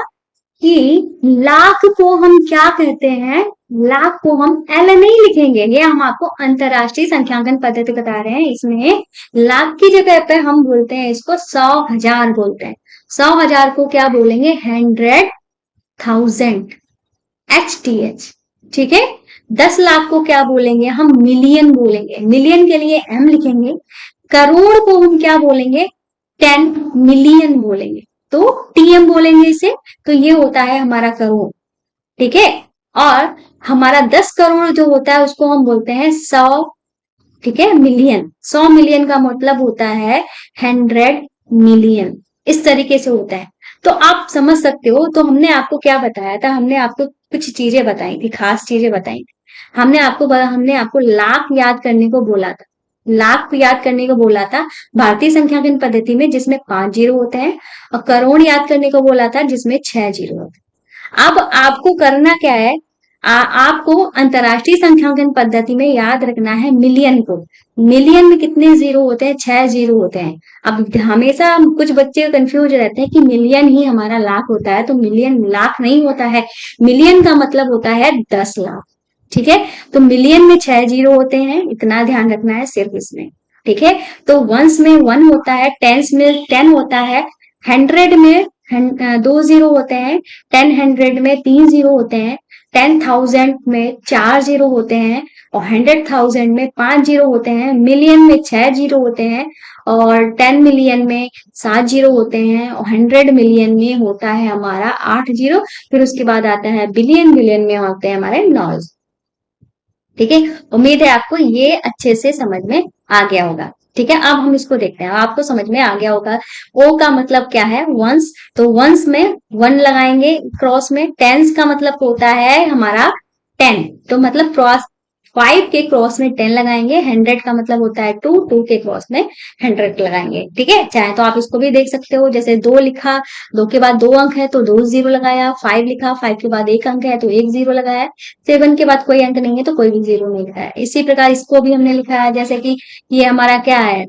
कि लाख को हम क्या कहते हैं, लाख को हम एल नहीं लिखेंगे, ये हम आपको अंतरराष्ट्रीय संख्यांकन पद्धति बता रहे हैं। इसमें लाख की जगह पे हम बोलते हैं इसको 100,000 बोलते हैं। 100,000 को क्या बोलेंगे, 100,000, HTH। ठीक है। 10 लाख को क्या बोलेंगे हम, मिलियन बोलेंगे, मिलियन के लिए M लिखेंगे। करोड़ को हम क्या बोलेंगे, 10 मिलियन बोलेंगे, तो TM बोलेंगे इसे। तो ये होता है हमारा करोड़। ठीक है। और हमारा 10 करोड़ जो होता है उसको हम बोलते हैं 100, ठीक है, मिलियन। 100 मिलियन का मतलब होता है 100 मिलियन। इस तरीके से होता है। तो आप समझ सकते हो। तो हमने आपको क्या बताया था, हमने आपको कुछ चीजें बताई थी, खास चीजें बताई थी। हमने आपको लाख याद करने को बोला था, लाख को याद करने को बोला था भारतीय संख्यांकन पद्धति में, जिसमें 5 जीरो होते हैं। और करोड़ याद करने को बोला था जिसमें 6 जीरो होते हैं। अब आपको करना क्या है, आपको अंतरराष्ट्रीय संख्यांकन पद्धति में याद रखना है मिलियन को। मिलियन में कितने जीरो होते हैं, 6 जीरो होते हैं। अब हमेशा कुछ बच्चे कंफ्यूज रहते हैं कि मिलियन ही हमारा लाख होता है, तो मिलियन लाख नहीं होता है। मिलियन का मतलब होता है 10 लाख। ठीक है। तो मिलियन में 6 जीरो होते हैं, इतना ध्यान रखना है सिर्फ इसमें। ठीक है। तो वंस में 1 होता है, टेंस में 10 होता है, 100 में 2 जीरो होते हैं, 10 100 में 3 जीरो होते हैं, 10,000 में 4 जीरो होते हैं, और 100,000 में 5 जीरो होते हैं, मिलियन में 6 जीरो होते हैं, और 10 मिलियन में 7 जीरो होते हैं, और 100 मिलियन में होता है हमारा 8 जीरो। फिर उसके बाद आता है बिलियन, बिलियन में होते हैं हमारे 9। ठीक है। उम्मीद है आपको ये अच्छे से समझ में आ गया होगा। ठीक है। अब हम इसको देखते हैं, आपको समझ में आ गया होगा। ओ का मतलब क्या है, वंस। तो वंस में 1 लगाएंगे क्रॉस में। टेंस का मतलब होता है हमारा 10, तो मतलब क्रॉस 5 के क्रॉस में 10 लगाएंगे। 100 का मतलब होता है 2, 2 के क्रॉस में 100 लगाएंगे। ठीक है। चाहे तो आप इसको भी देख सकते हो, जैसे 2 लिखा, 2 के बाद 2 अंक है तो 2 जीरो लगाया। 5 लिखा, 5 के बाद 1 अंक है तो 1 जीरो लगाया। 7 के बाद कोई अंक नहीं है तो कोई भी जीरो नहीं लिखा है। इसी प्रकार इसको भी हमने लिखा है, जैसे कि ये हमारा क्या है,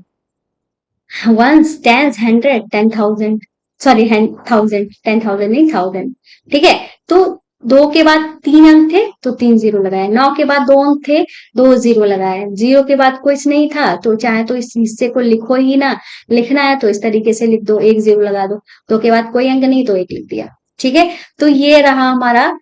वंस, टेंस, 100, 10,000, सॉरी 10,000, 10,000 नहीं, 1000। ठीक है। तो 2 के बाद 3 अंक थे तो 3 जीरो लगाए। 9 के बाद 2 अंक थे, 2 जीरो लगाए। 0 के बाद कुछ नहीं था तो चाहे तो इस हिस्से को लिखो ही ना, लिखना है तो इस तरीके से लिख दो, 1 जीरो लगा दो। 2 के बाद कोई अंक नहीं तो 1 लिख दिया। ठीक है। तो ये रहा हमारा,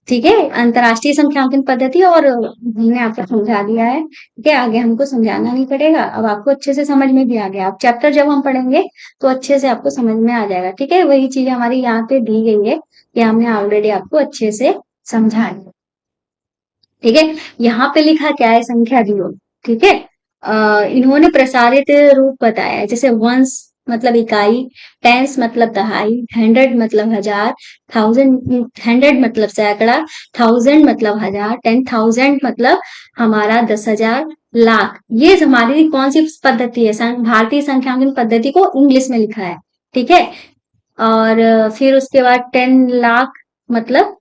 ठीक है, अंतरराष्ट्रीय संख्यांकन पद्धति, और हमने आपको समझा दिया है। ठीक है। आगे हमको समझाना नहीं पड़ेगा, अब आपको अच्छे से समझ में भी आ गया। अब चैप्टर जब हम पढ़ेंगे तो अच्छे से आपको समझ में आ जाएगा। ठीक है। वही चीज हमारी यहाँ पे दी गई है कि हमने ऑलरेडी आपको अच्छे से समझा है। ठीक है। यहाँ पे लिखा क्या है, संख्या 0। ठीक है। इन्होंने प्रसारित रूप बताया है, जैसे वंस मतलब इकाई, टेंस मतलब दहाई, 100 मतलब हजार, 100 मतलब सैकड़ा, 1000 मतलब हजार, 10,000 मतलब हमारा 10,000, लाख। ये हमारी कौन सी पद्धति है, भारतीय संख्यांकन पद्धति को इंग्लिश में लिखा है। ठीक है। और फिर उसके बाद 10 लाख मतलब,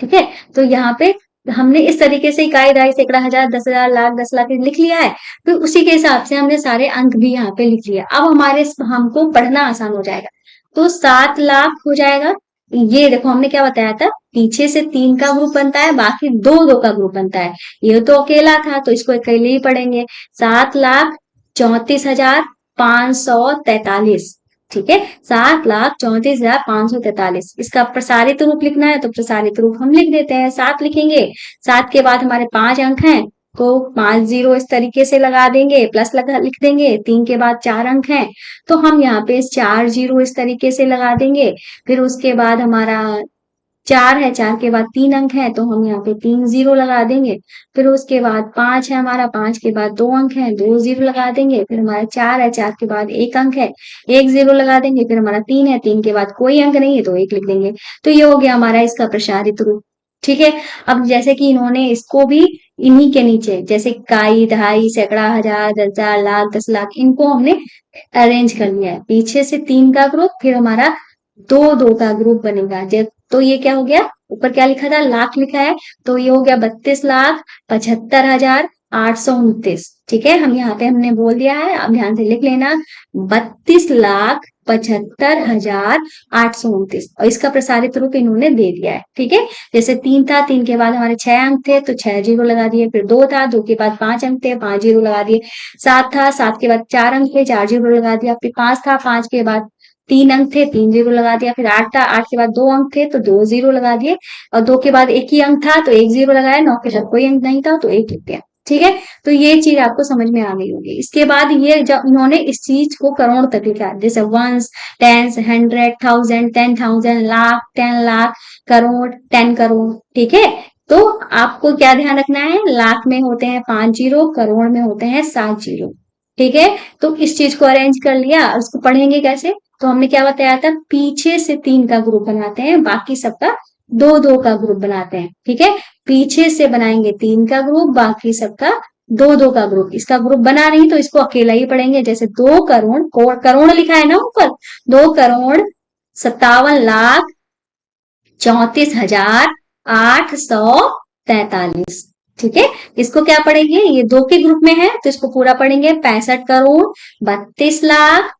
ठीक है। तो यहाँ पे हमने इस तरीके से इकाई, दहाई, सैकड़ा, हजार, 10,000, लाख, 10 लाख लिख लिया है। फिर उसी के हिसाब से हमने सारे अंक भी यहाँ पे लिख लिया। अब हमारे हमको पढ़ना आसान हो जाएगा। तो 7 लाख हो जाएगा। ये देखो हमने क्या बताया था, पीछे से 3 का ग्रुप बनता है, बाकी 2 2 का ग्रुप बनता है। ये तो अकेला था तो इसको अकेले ही पढ़ेंगे। 7,34,543। ठीक है। 7,34,543। इसका प्रसारित रूप लिखना है तो प्रसारित रूप हम लिख देते हैं, 7 लिखेंगे। 7 के बाद हमारे 5 अंक हैं तो 5 जीरो इस तरीके से लगा देंगे, प्लस लगा लिख देंगे। 3 के बाद 4 अंक हैं तो हम यहाँ पे 4 जीरो इस तरीके से लगा देंगे। फिर उसके बाद हमारा 4 है, 4 के बाद 3 अंक है तो हम यहाँ पे 3 जीरो लगा देंगे। फिर उसके बाद 5 है हमारा, 5 के बाद 2 अंक है, 2 जीरो लगा देंगे। फिर हमारा 4 है, 4 के बाद 1 अंक है, 1 जीरो लगा देंगे। फिर हमारा 3 है, 3 के बाद कोई अंक नहीं है तो 1 लिख देंगे। तो ये हो गया हमारा इसका प्रसारित रूप। ठीक है। अब जैसे कि इन्होंने इसको भी इन्हीं के नीचे, जैसे इकाई, दहाई, सैकड़ा, हजार, 10,000, लाख, 10 लाख, इनको हमने अरेंज कर लिया है। पीछे से 3 का ग्रुप, फिर हमारा 2 2 का ग्रुप बनेगा। जब तो ये क्या हो गया, ऊपर क्या लिखा था, लाख लिखा है तो ये हो गया 32,75,829। ठीक है। हम यहाँ पे हमने बोल दिया है, अब ध्यान से लिख लेना, 32,75,829। 75,829 और इसका प्रसारित रूप इन्होंने दे दिया है। ठीक है, जैसे 3 था, 3 के बाद हमारे 6 अंक थे तो 6 जीरो लगा दिए, फिर 2 था, 2 के बाद 5 अंक थे, 5 जीरो लगा दिए, 7 था, 7 के बाद 4 अंक थे, 4 जीरो लगा दिया, फिर 5 था, 5 के बाद 3 अंक थे, 3 जीरो लगा दिया, फिर 8 था, 8 के बाद 2 अंक थे तो 2 जीरो लगा दिए, और 2 के बाद 1 ही अंक था तो 1 जीरो लगाया, 9 के बाद कोई अंक नहीं था तो 1 लिख दिया। ठीक है, तो ये चीज आपको समझ में आ गई होगी। इसके बाद ये जब उन्होंने इस चीज को करोड़ तक लिखा, जैसे वंस, टेंस, 100, 1000, 10,000, लाख, 10 लाख, करोड़, 10 करोड़। ठीक है, तो आपको क्या ध्यान रखना है, लाख में होते हैं 5 जीरो, करोड़ में होते हैं 7 जीरो। ठीक है, तो इस चीज को अरेंज कर लिया, उसको पढ़ेंगे कैसे, तो हमने क्या बताया था, पीछे से 3 का ग्रुप बनाते हैं, बाकी सबका 2-2 का ग्रुप बनाते हैं। ठीक है, पीछे से बनाएंगे 3 का ग्रुप, बाकी सबका 2-2 का ग्रुप। इसका ग्रुप बना नहीं तो इसको अकेला ही पढ़ेंगे, जैसे 2 करोड़, करोड़ लिखा है ना ऊपर, 2 करोड़ 57 लाख 34,843। ठीक है, इसको क्या पढ़ेंगे, ये 2 के ग्रुप में है तो इसको पूरा पढ़ेंगे, 65 करोड़ 32 लाख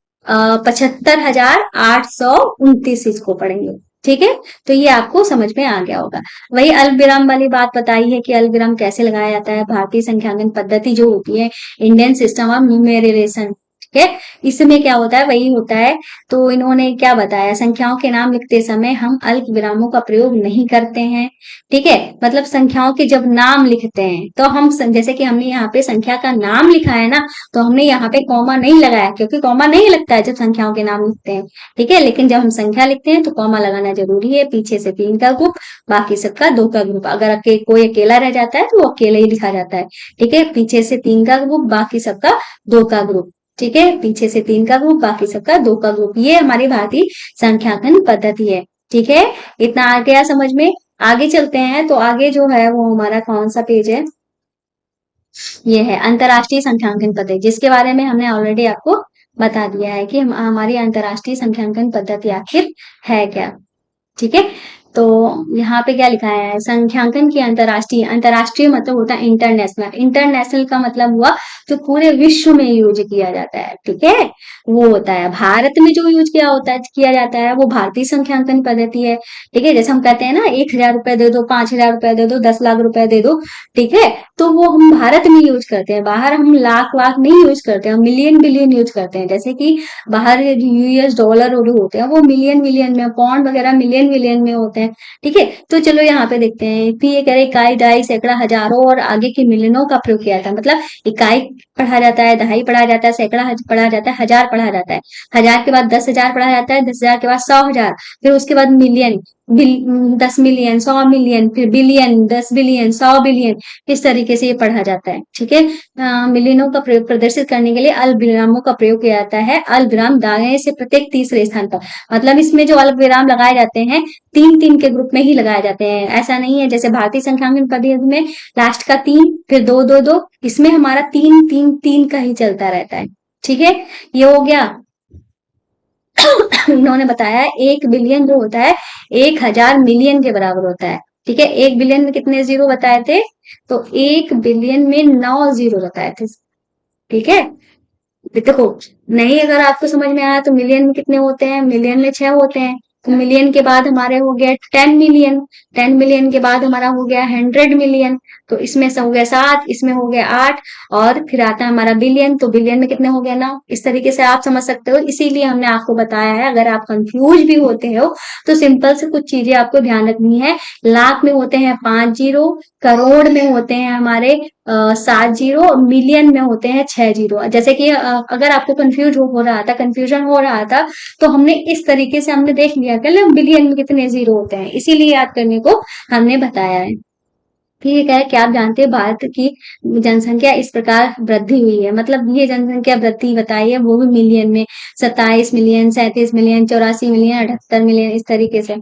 75,829 इसको पढ़ेंगे। ठीक है, तो ये आपको समझ में आ गया होगा। वही अल्पविराम वाली बात बताई है कि अल्पविराम कैसे लगाया जाता है, भारतीय संख्यांकन पद्धति जो होती है, इंडियन सिस्टम ऑफ न्यूमेरिएशन। ठीक है, इसमें क्या होता है, वही होता है। तो इन्होंने क्या बताया, संख्याओं के नाम लिखते समय हम अल्प विरामों का प्रयोग नहीं करते हैं। ठीक है, मतलब संख्याओं के जब नाम लिखते हैं तो हम जैसे कि हमने यहाँ पे संख्या का नाम लिखा है ना, तो हमने यहाँ पे कॉमा नहीं लगाया, क्योंकि कॉमा नहीं लगता है जब संख्याओं के नाम लिखते हैं। ठीक है, लेकिन जब हम संख्या लिखते हैं तो कॉमा लगाना जरूरी है। पीछे से 3 का ग्रुप, बाकी सबका 2 का ग्रुप। अगर कोई अकेला रह जाता है तो वो अकेले ही लिखा जाता है। ठीक है, पीछे से 3 का ग्रुप, बाकी सबका 2 का ग्रुप। ठीक है, पीछे से 3 का ग्रुप, बाकी सबका 2 का ग्रुप। ये हमारी भारतीय संख्यांकन पद्धति है। ठीक है, इतना आ गया समझ में। आगे चलते हैं, तो आगे जो है वो हमारा कौन सा पेज है, ये है अंतरराष्ट्रीय संख्यांकन पद्धति, जिसके बारे में हमने ऑलरेडी आपको बता दिया है कि हमारी अंतरराष्ट्रीय संख्यांकन पद्धति आखिर है क्या। ठीक है, तो यहाँ पे क्या लिखा है, संख्यांकन की अंतरराष्ट्रीय, अंतरराष्ट्रीय मतलब होता है इंटरनेशनल, इंटरनेशनल का मतलब हुआ जो पूरे विश्व में यूज किया जाता है। ठीक है, वो होता है भारत में जो यूज किया जाता है वो भारतीय संख्यांकन पद्धति है। ठीक है, जैसे हम कहते हैं ना 1,000 रुपए दे दो, 5,000 रुपए दे दो, 10 लाख रुपए दे दो। ठीक है, तो वो हम भारत में यूज करते हैं, बाहर हम लाख वाख नहीं यूज करते, हम मिलियन बिलियन यूज करते हैं। जैसे कि बाहर यूएस डॉलर और होते हैं वो मिलियन मिलियन में, पाउंड वगैरह मिलियन मिलियन में होते हैं। ठीक है, तो चलो यहाँ पे देखते हैं, फिर ये कह रहे इकाई, दहाई, सैकड़ा, हजारों और आगे के मिलियनों का प्रयोग किया था। मतलब इकाई पढ़ा जाता है, दहाई पढ़ा जाता है, सैकड़ा पढ़ा जाता है, हजार पढ़ा जाता है, हजार के बाद 10,000 पढ़ा जाता है, 10,000 के बाद 100,000, फिर उसके बाद मिलियन, 10 मिलियन, 100 मिलियन, फिर बिलियन, 10 बिलियन, 100 बिलियन, इस तरीके से ये पढ़ा जाता है। ठीक है, मिलियनों का प्रयोग प्रदर्शित करने के लिए अल्पविरामों का प्रयोग किया जाता है। अल्पविराम दाएं से प्रत्येक तीसरे स्थान पर, मतलब इसमें जो अल्पविराम लगाए जाते हैं 3-3 के ग्रुप में ही लगाए जाते हैं। ऐसा नहीं है जैसे भारतीय संख्यांकन पद्धति में लास्ट का 3, फिर 2-2-2, इसमें हमारा 3-3-3 का ही चलता रहता है। ठीक है, ये हो गया। इन्होंने बताया 1 बिलियन जो होता है 1,000 मिलियन के बराबर होता है। ठीक है, 1 बिलियन में कितने जीरो बताए थे, तो 1 बिलियन में 9 जीरो बताए थे। ठीक है, देखो, नहीं अगर आपको समझ में आया तो मिलियन में कितने होते हैं, मिलियन में 6 होते हैं। तो मिलियन के बाद हमारे हो गया 10 मिलियन, 10 मिलियन के बाद हमारा हो गया 100 मिलियन, तो इसमें से हो गया 7, इसमें हो गया 8, और फिर आता है हमारा बिलियन, तो बिलियन में कितने हो गया 9। इस तरीके से आप समझ सकते हो, इसीलिए हमने आपको बताया है। अगर आप कंफ्यूज भी होते हो तो सिंपल से कुछ चीजें आपको ध्यान रखनी है। लाख में होते हैं 5 जीरो, करोड़ में होते हैं हमारे 7 जीरो, मिलियन में होते हैं 6 जीरो। जैसे कि अगर आपको कंफ्यूजन हो रहा था तो हमने इस तरीके से हमने देख लिया कि बिलियन में कितने जीरो होते हैं, इसीलिए याद करने को हमने बताया है। ठीक है, क्या आप जानते हैं भारत की जनसंख्या इस प्रकार वृद्धि हुई है, मतलब ये जनसंख्या वृद्धि बताई है वो भी मिलियन में, 27 मिलियन, 37 मिलियन, 84 मिलियन, 78 मिलियन, इस तरीके से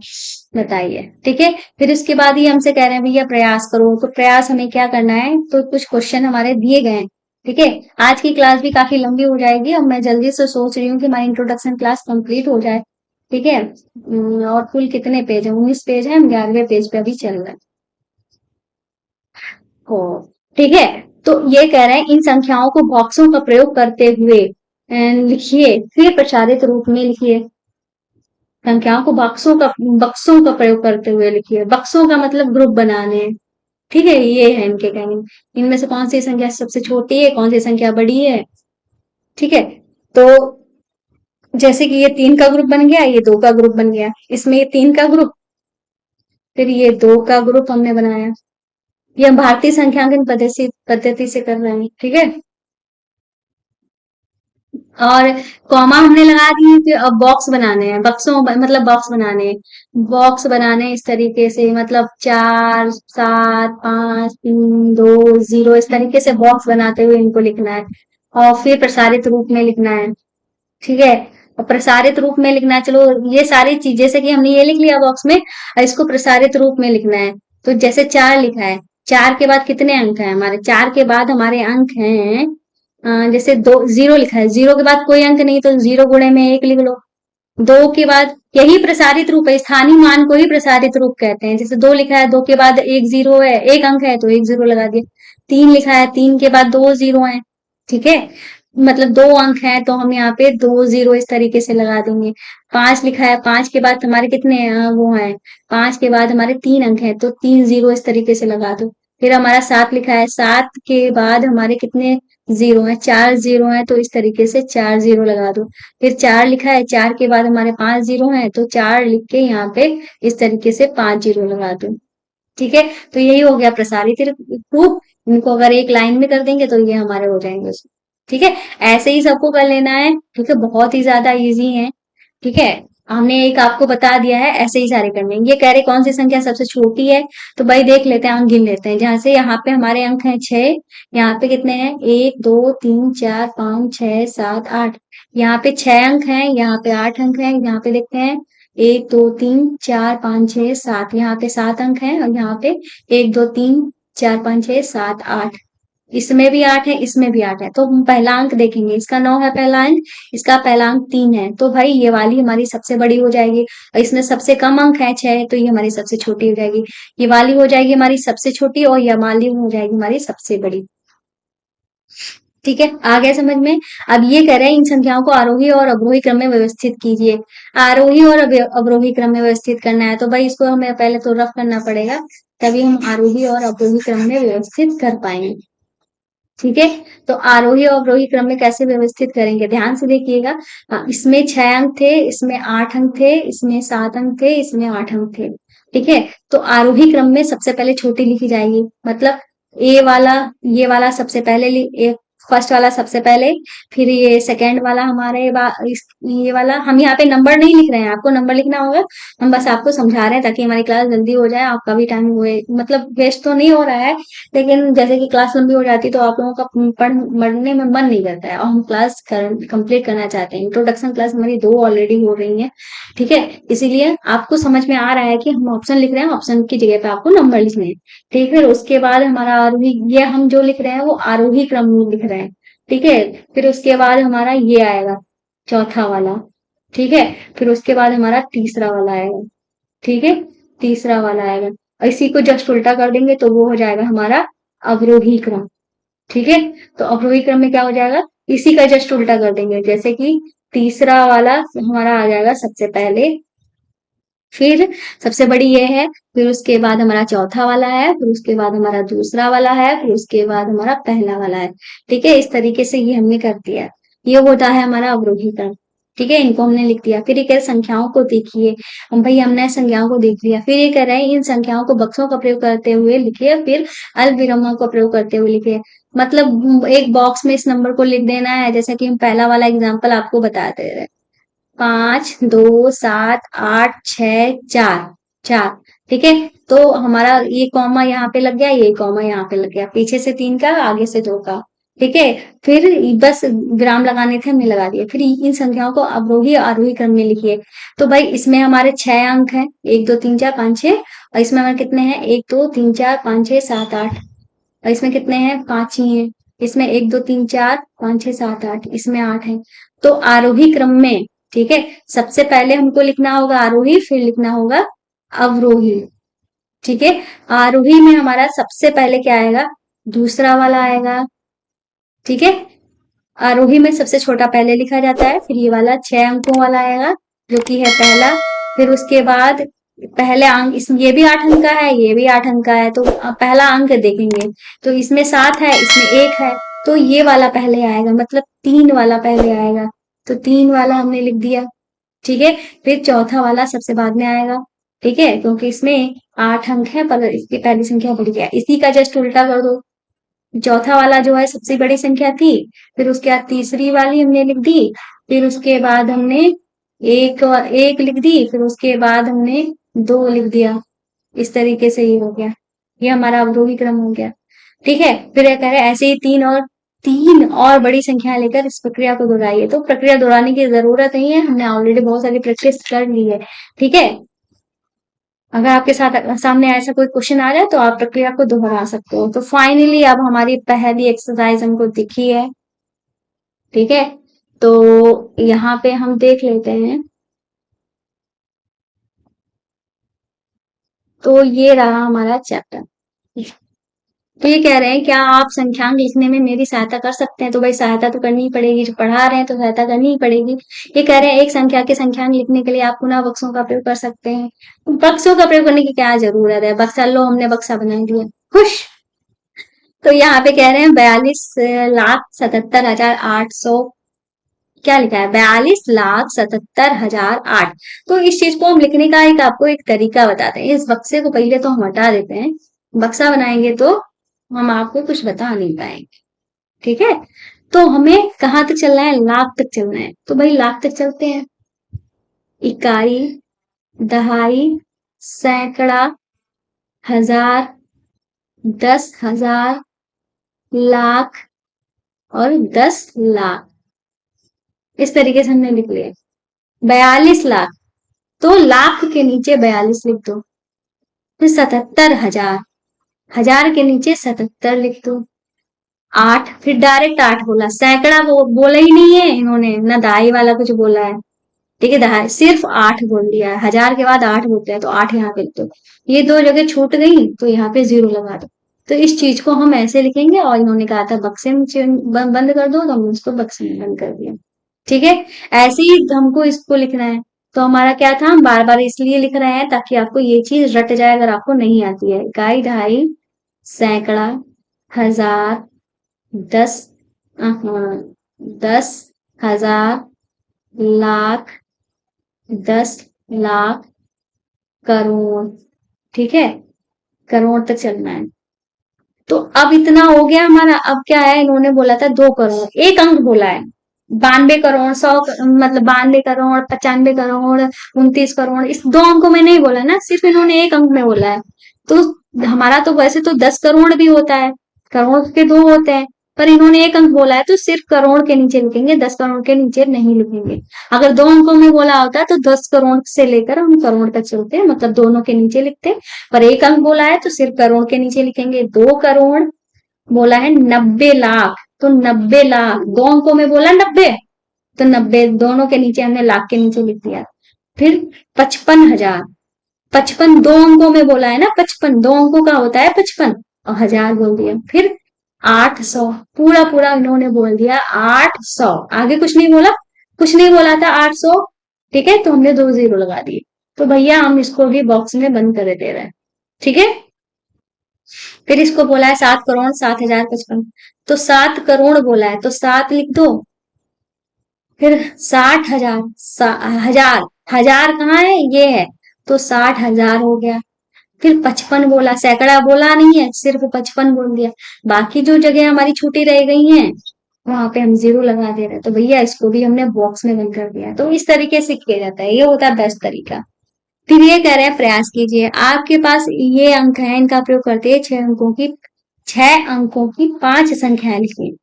बताई है। ठीक है, फिर उसके बाद ये हमसे कह रहे हैं भैया प्रयास करो, तो प्रयास हमें क्या करना है, तो कुछ क्वेश्चन हमारे दिए गए हैं। ठीक है, आज की क्लास भी काफी लंबी हो जाएगी और मैं जल्दी से सोच रही हूँ कि हमारी इंट्रोडक्शन क्लास कंप्लीट हो जाए। ठीक है, और कुल कितने पेज है, 19 पेज है, हम 11वें पेज पे अभी चल रहे हैं। हो, ठीक है, तो ये कह रहे हैं इन संख्याओं को बॉक्सों का प्रयोग करते हुए एंड लिखिए, फिर प्रसारित रूप में लिखिए। संख्याओं को बक्सों का प्रयोग करते हुए लिखिए। बक्सों का मतलब ग्रुप बनाने। ठीक है, ये है इनके कहने। इनमें से कौन सी संख्या सबसे छोटी है, कौन सी संख्या बड़ी है। ठीक है, तो जैसे कि ये 3 का ग्रुप बन गया, ये 2 का ग्रुप बन गया, इसमें ये 3 का ग्रुप, फिर ये 2 का ग्रुप हमने बनाया। ये हम भारतीय संख्यांकन पद्धति से कर रहे हैं। ठीक है, और कॉमा हमने लगा दिए, फिर अब बॉक्स बनाने हैं, बक्सों मतलब बॉक्स बनाने हैं। बॉक्स बनाने इस तरीके से, मतलब 4 7 5 3 2 0, इस तरीके से बॉक्स बनाते हुए इनको लिखना है। और फिर प्रसारित रूप में लिखना है। ठीक है, और प्रसारित रूप में लिखना है। चलो, ये सारी चीज जैसे कि हमने ये लिख लिया बॉक्स में, और इसको प्रसारित रूप में लिखना है। तो जैसे 4 लिखा है, 4 के बाद कितने अंक हैं हमारे, 4 के बाद हमारे अंक हैं, जैसे 0 लिखा है, 0 के बाद कोई अंक नहीं, तो 0 गुणे में 1 लिख लो। 2 के बाद, यही प्रसारित रूप है, स्थानीय मान को ही प्रसारित रूप कहते हैं। जैसे 2 लिखा है, 2 के बाद 1 0 है, 1 अंक है, तो 1 0 लगा दिया। 3 लिखा है, 3 के बाद 2 0 है। ठीक है, मतलब 2 अंक है, तो हम यहाँ पे 2 0 इस तरीके से लगा देंगे। 5 लिखा है, 5 के बाद हमारे कितने वो है, 5 के बाद हमारे 3 अंक है, तो 3 0 इस तरीके से लगा दो। फिर हमारा 7 लिखा है, 7 के बाद हमारे कितने जीरो है, 4 0 है, तो इस तरीके से 4 0 लगा दो। फिर 4 लिखा है, 4 के बाद हमारे 5 0 है, तो 4 लिख के यहाँ पे इस तरीके से 5 0 लगा दो। ठीक है, तो यही हो गया प्रसारित रूप। इनको अगर एक लाइन में कर देंगे तो ये हमारे हो जाएंगे उसमें। ठीक है, ऐसे ही सबको कर लेना है। ठीक है, बहुत ही ज्यादा इजी है। ठीक है, हमने एक आपको बता दिया है, ऐसे ही सारे करने हैं। ये कह रहे कौन सी संख्या सबसे छोटी है, तो भाई देख लेते हैं, हम गिन लेते हैं। जहां से यहाँ पे हमारे अंक हैं 6, यहाँ पे कितने हैं, 1 2 3 4 5 6 7 8। यहाँ पे 6 अंक हैं, यहाँ पे 8 अंक हैं, यहाँ पे देखते हैं 1 2 3 4 5 6 7, यहाँ पे 7 अंक हैं, और यहाँ पे 1 2 3 4 5 6 7 8। इसमें भी 8 है, इसमें भी 8 है, तो हम पहला अंक देखेंगे, इसका 9 है पहला अंक, इसका पहला अंक 3 है, तो भाई ये वाली हमारी सबसे बड़ी हो जाएगी। और इसमें सबसे कम अंक है 6, तो ये हमारी सबसे छोटी हो जाएगी। ये वाली हो जाएगी हमारी सबसे छोटी, और ये वाली हो जाएगी हमारी सबसे बड़ी। ठीक है, आ गया समझ में। अब ये कह रहे हैं इन संख्याओं को आरोही और अवरोही क्रम में व्यवस्थित कीजिए। आरोही और अवरोही क्रम में व्यवस्थित करना है, तो भाई इसको हमें पहले तो रफ करना पड़ेगा, तभी हम आरोही और अवरोही क्रम में व्यवस्थित कर पाएंगे। ठीक है, तो आरोही और अवरोही क्रम में कैसे व्यवस्थित करेंगे, ध्यान से देखिएगा। इसमें 6 अंक थे, इसमें 8 अंक थे, इसमें 7 अंक थे, इसमें 8 अंक थे। ठीक है, तो आरोही क्रम में सबसे पहले छोटी लिखी जाएगी, मतलब ए वाला, ये वाला सबसे पहले फर्स्ट वाला सबसे पहले, फिर ये सेकंड वाला हमारे ये वाला। हम यहाँ पे नंबर नहीं लिख रहे हैं, आपको नंबर लिखना होगा। हम बस आपको समझा रहे हैं ताकि हमारी क्लास जल्दी हो जाए, आपका भी टाइम हुए, मतलब वेस्ट तो नहीं हो रहा है, लेकिन जैसे कि क्लास लंबी हो जाती है तो आप लोगों का पढ़ने में मन नहीं करता है, और हम क्लास कंप्लीट करना चाहते हैं। इंट्रोडक्शन क्लास हमारी 2 ऑलरेडी हो रही है। ठीक है, इसीलिए आपको समझ में आ रहा है कि हम ऑप्शन लिख रहे हैं, ऑप्शन की जगह पे आपको नंबर लिखने हैं। ठीक है, फिर उसके बाद हमारा आरोही, ये हम जो लिख रहे हैं वो आरोही क्रम में लिख रहे हैं। ठीक है, फिर उसके बाद हमारा ये आएगा, चौथा वाला। ठीक है, फिर उसके बाद हमारा तीसरा वाला आएगा। ठीक है, तीसरा वाला आएगा, और इसी को जस्ट उल्टा कर देंगे तो वो हो जाएगा हमारा अवरोही क्रम। ठीक है, तो अवरोही क्रम में क्या हो जाएगा, इसी का जस्ट उल्टा कर देंगे, जैसे कि तीसरा वाला हमारा आ जाएगा सबसे पहले, फिर सबसे बड़ी ये है, फिर उसके बाद हमारा चौथा वाला है, फिर उसके बाद हमारा दूसरा वाला है, फिर उसके बाद हमारा पहला वाला है। ठीक है, इस तरीके से ये हमने कर दिया। ये होता है हमारा अवरोही क्रम। ठीक है, इनको हमने लिख दिया। फिर ये कह रहे संख्याओं को देखिए, हम भाई हमने संख्याओं को देख लिया। फिर ये कह रहे हैं इन संख्याओं को बक्सों का प्रयोग करते हुए लिखिए, फिर अल्प विरामों का प्रयोग करते हुए लिखिए। मतलब एक बॉक्स में इस नंबर को लिख देना है, जैसे कि हम पहला वाला एग्जाम्पल आपको बता दे रहे हैं, 5 2 7 8 6 4, 4। ठीक है, तो हमारा ये कॉमा यहाँ पे लग गया, ये कॉमा यहाँ पे लग गया, पीछे से 3 का, आगे से 2 का। ठीक है, फिर बस विराम लगाने थे, हमने लगा दिए। फिर इन संख्याओं को अवरोही आरोही क्रम में लिखिए। तो भाई इसमें हमारे 6 अंक हैं, 1 2 3 4 5 6, और इसमें हमारे कितने हैं, 1 2 3 4 5 6 7 8, और इसमें कितने हैं, 5 ही हैं। इसमें 1 2 3 4 5 6 7 8, इसमें 8 है। तो आरोही क्रम में, ठीक है, सबसे पहले हमको लिखना होगा आरोही, फिर लिखना होगा अवरोही। ठीक है, आरोही में हमारा सबसे पहले क्या आएगा, दूसरा वाला आएगा। ठीक है, आरोही में सबसे छोटा पहले लिखा जाता है, फिर ये वाला 6 अंकों वाला आएगा जो कि है पहला। फिर उसके बाद पहले अंक, इसमें ये भी 8 अंक का है, ये भी 8 अंक का है, तो पहला अंक देखेंगे तो इसमें 7 है, इसमें 1 है, तो ये वाला पहले आएगा, मतलब 3 वाला पहले आएगा, तो 3 वाला हमने लिख दिया। ठीक है, फिर चौथा वाला सबसे बाद में आएगा। ठीक है, क्योंकि इसमें 8 अंक है पर इसकी पहली संख्या बढ़ गया, इसी का जस्ट उल्टा कर दो। चौथा वाला जो है सबसे बड़ी संख्या थी, फिर उसके बाद तीसरी वाली हमने लिख दी, फिर उसके बाद हमने एक एक लिख दी, फिर उसके बाद हमने 2 लिख दिया। इस तरीके से ये हो गया, ये हमारा अवरोही क्रम हो गया। ठीक है, फिर ये कह रहे हैं ऐसे ही तीन और बड़ी संख्या लेकर इस प्रक्रिया को दोहराइए, तो प्रक्रिया दोहराने की जरूरत नहीं है, हमने ऑलरेडी बहुत सारी प्रैक्टिस कर ली है। ठीक है, अगर आपके साथ सामने ऐसा कोई क्वेश्चन आ जाए तो आप प्रक्रिया को दोहरा सकते हो। तो फाइनली अब हमारी पहली एक्सरसाइज हमको दिखी है। ठीक है, तो यहाँ पे हम देख लेते हैं। तो ये रहा हमारा चैप्टर। तो ये कह रहे हैं क्या आप संख्यांक लिखने में मेरी सहायता कर सकते हैं? तो भाई सहायता तो करनी ही पड़ेगी, जो पढ़ा रहे हैं तो सहायता करनी ही पड़ेगी। ये कह रहे हैं एक संख्या के संख्यांक लिखने के लिए आप पुनः बक्सों का प्रयोग कर सकते हैं। बक्सों का प्रयोग करने की क्या जरूरत है, बक्सा लो, हमने बक्सा बना दिया, खुश। तो यहाँ पे कह रहे हैं 42,77,800, क्या लिखा है, 42,77,008। तो इस चीज को हम लिखने का एक आपको एक तरीका बताते हैं। इस बक्से को पहले तो हम हटा देते हैं, बक्सा बनाएंगे तो हम आपको कुछ बता नहीं पाएंगे। ठीक है, तो हमें कहाँ तक चलना है, लाख तक चलना है, तो भाई लाख तक चलते हैं। इकाई, दहाई, सैकड़ा, हजार, 10,000, लाख और 10 लाख, इस तरीके से हमने लिख लिया। 42 लाख, तो लाख के नीचे 42 लिख दो। फिर 77,000, हजार के नीचे 77 लिख दो। 8, फिर डायरेक्ट 8 बोला, सैकड़ा वो बोला ही नहीं है इन्होंने, ना दहाई वाला कुछ बोला है। ठीक है, दहाई सिर्फ 8 बोल दिया है, हजार के बाद 8 बोलते हैं तो 8 यहाँ पे लिख दो। ये दो जगह छूट गई तो यहाँ पे 0 लगा दो। तो इस चीज को हम ऐसे लिखेंगे, और इन्होंने कहा था बक्से में बंद कर दो, तो हमने उसको बक्से में बंद कर दिया। ठीक है, ऐसे ही हमको इसको लिखना है। तो हमारा क्या था, हम बार बार इसलिए लिख रहे हैं ताकि आपको ये चीज रट जाए अगर आपको नहीं आती है। इकाई, दहाई, सैकड़ा, हजार, 10, 10,000, लाख, 10 लाख, करोड़। ठीक है, करोड़ तक चलना है। तो अब इतना हो गया हमारा, अब क्या है, इन्होंने बोला था 2 करोड़, एक अंक बोला है। 92 करोड़, 100, मतलब 92 करोड़, 95 करोड़, 29 करोड़, इस 2 अंकों में नहीं बोला ना, सिर्फ इन्होंने एक अंक में बोला है। तो हमारा तो वैसे तो 10 करोड़ भी होता है, करोड़ के 2 होते हैं, पर इन्होंने एक अंक बोला है तो सिर्फ करोड़ के नीचे लिखेंगे, 10 करोड़ के नीचे नहीं लिखेंगे। अगर 2 अंकों में बोला होता तो 10 करोड़ से लेकर हम करोड़ तक चलते हैं, मतलब दोनों के नीचे लिखते। पर एक अंक बोला है तो सिर्फ करोड़ के नीचे लिखेंगे। 2 करोड़ बोला है, 90 लाख, तो 90 लाख, 2 अंकों में बोला 90, तो 90 दोनों के नीचे हमने लाख के नीचे लिख दिया। फिर 55,000, 55 2 अंकों में बोला है ना, 55 2 अंकों का होता है 55, और हजार बोल दिया। फिर 800, पूरा पूरा इन्होंने बोल दिया 800, आगे कुछ नहीं बोला, कुछ नहीं बोला था 800। ठीक है, तो हमने 2 0 लगा दिए। तो भैया हम इसको भी बॉक्स में बंद कर दे रहे हैं। ठीक है, फिर इसको बोला है 7,07,055, तो 7 करोड़ बोला है तो 7 लिख दो। फिर 60,000, हजार, हजार कहाँ है, ये है, तो 60,000 हो गया। फिर 55 बोला, सैकड़ा बोला नहीं है, सिर्फ 55 बोल दिया। बाकी जो जगह हमारी छुट्टी रह गई हैं वहां पे हम 0 लगा दे रहे हैं, तो भैया इसको भी हमने बॉक्स में बंद कर दिया। तो इस तरीके से किया जाता है, ये होता है बेस्ट तरीका। फिर ये कह रहे हैं प्रयास कीजिए, आपके पास ये अंक है, इनका प्रयोग करते हैं 6 अंकों की 5 संख्याएं लिखिए।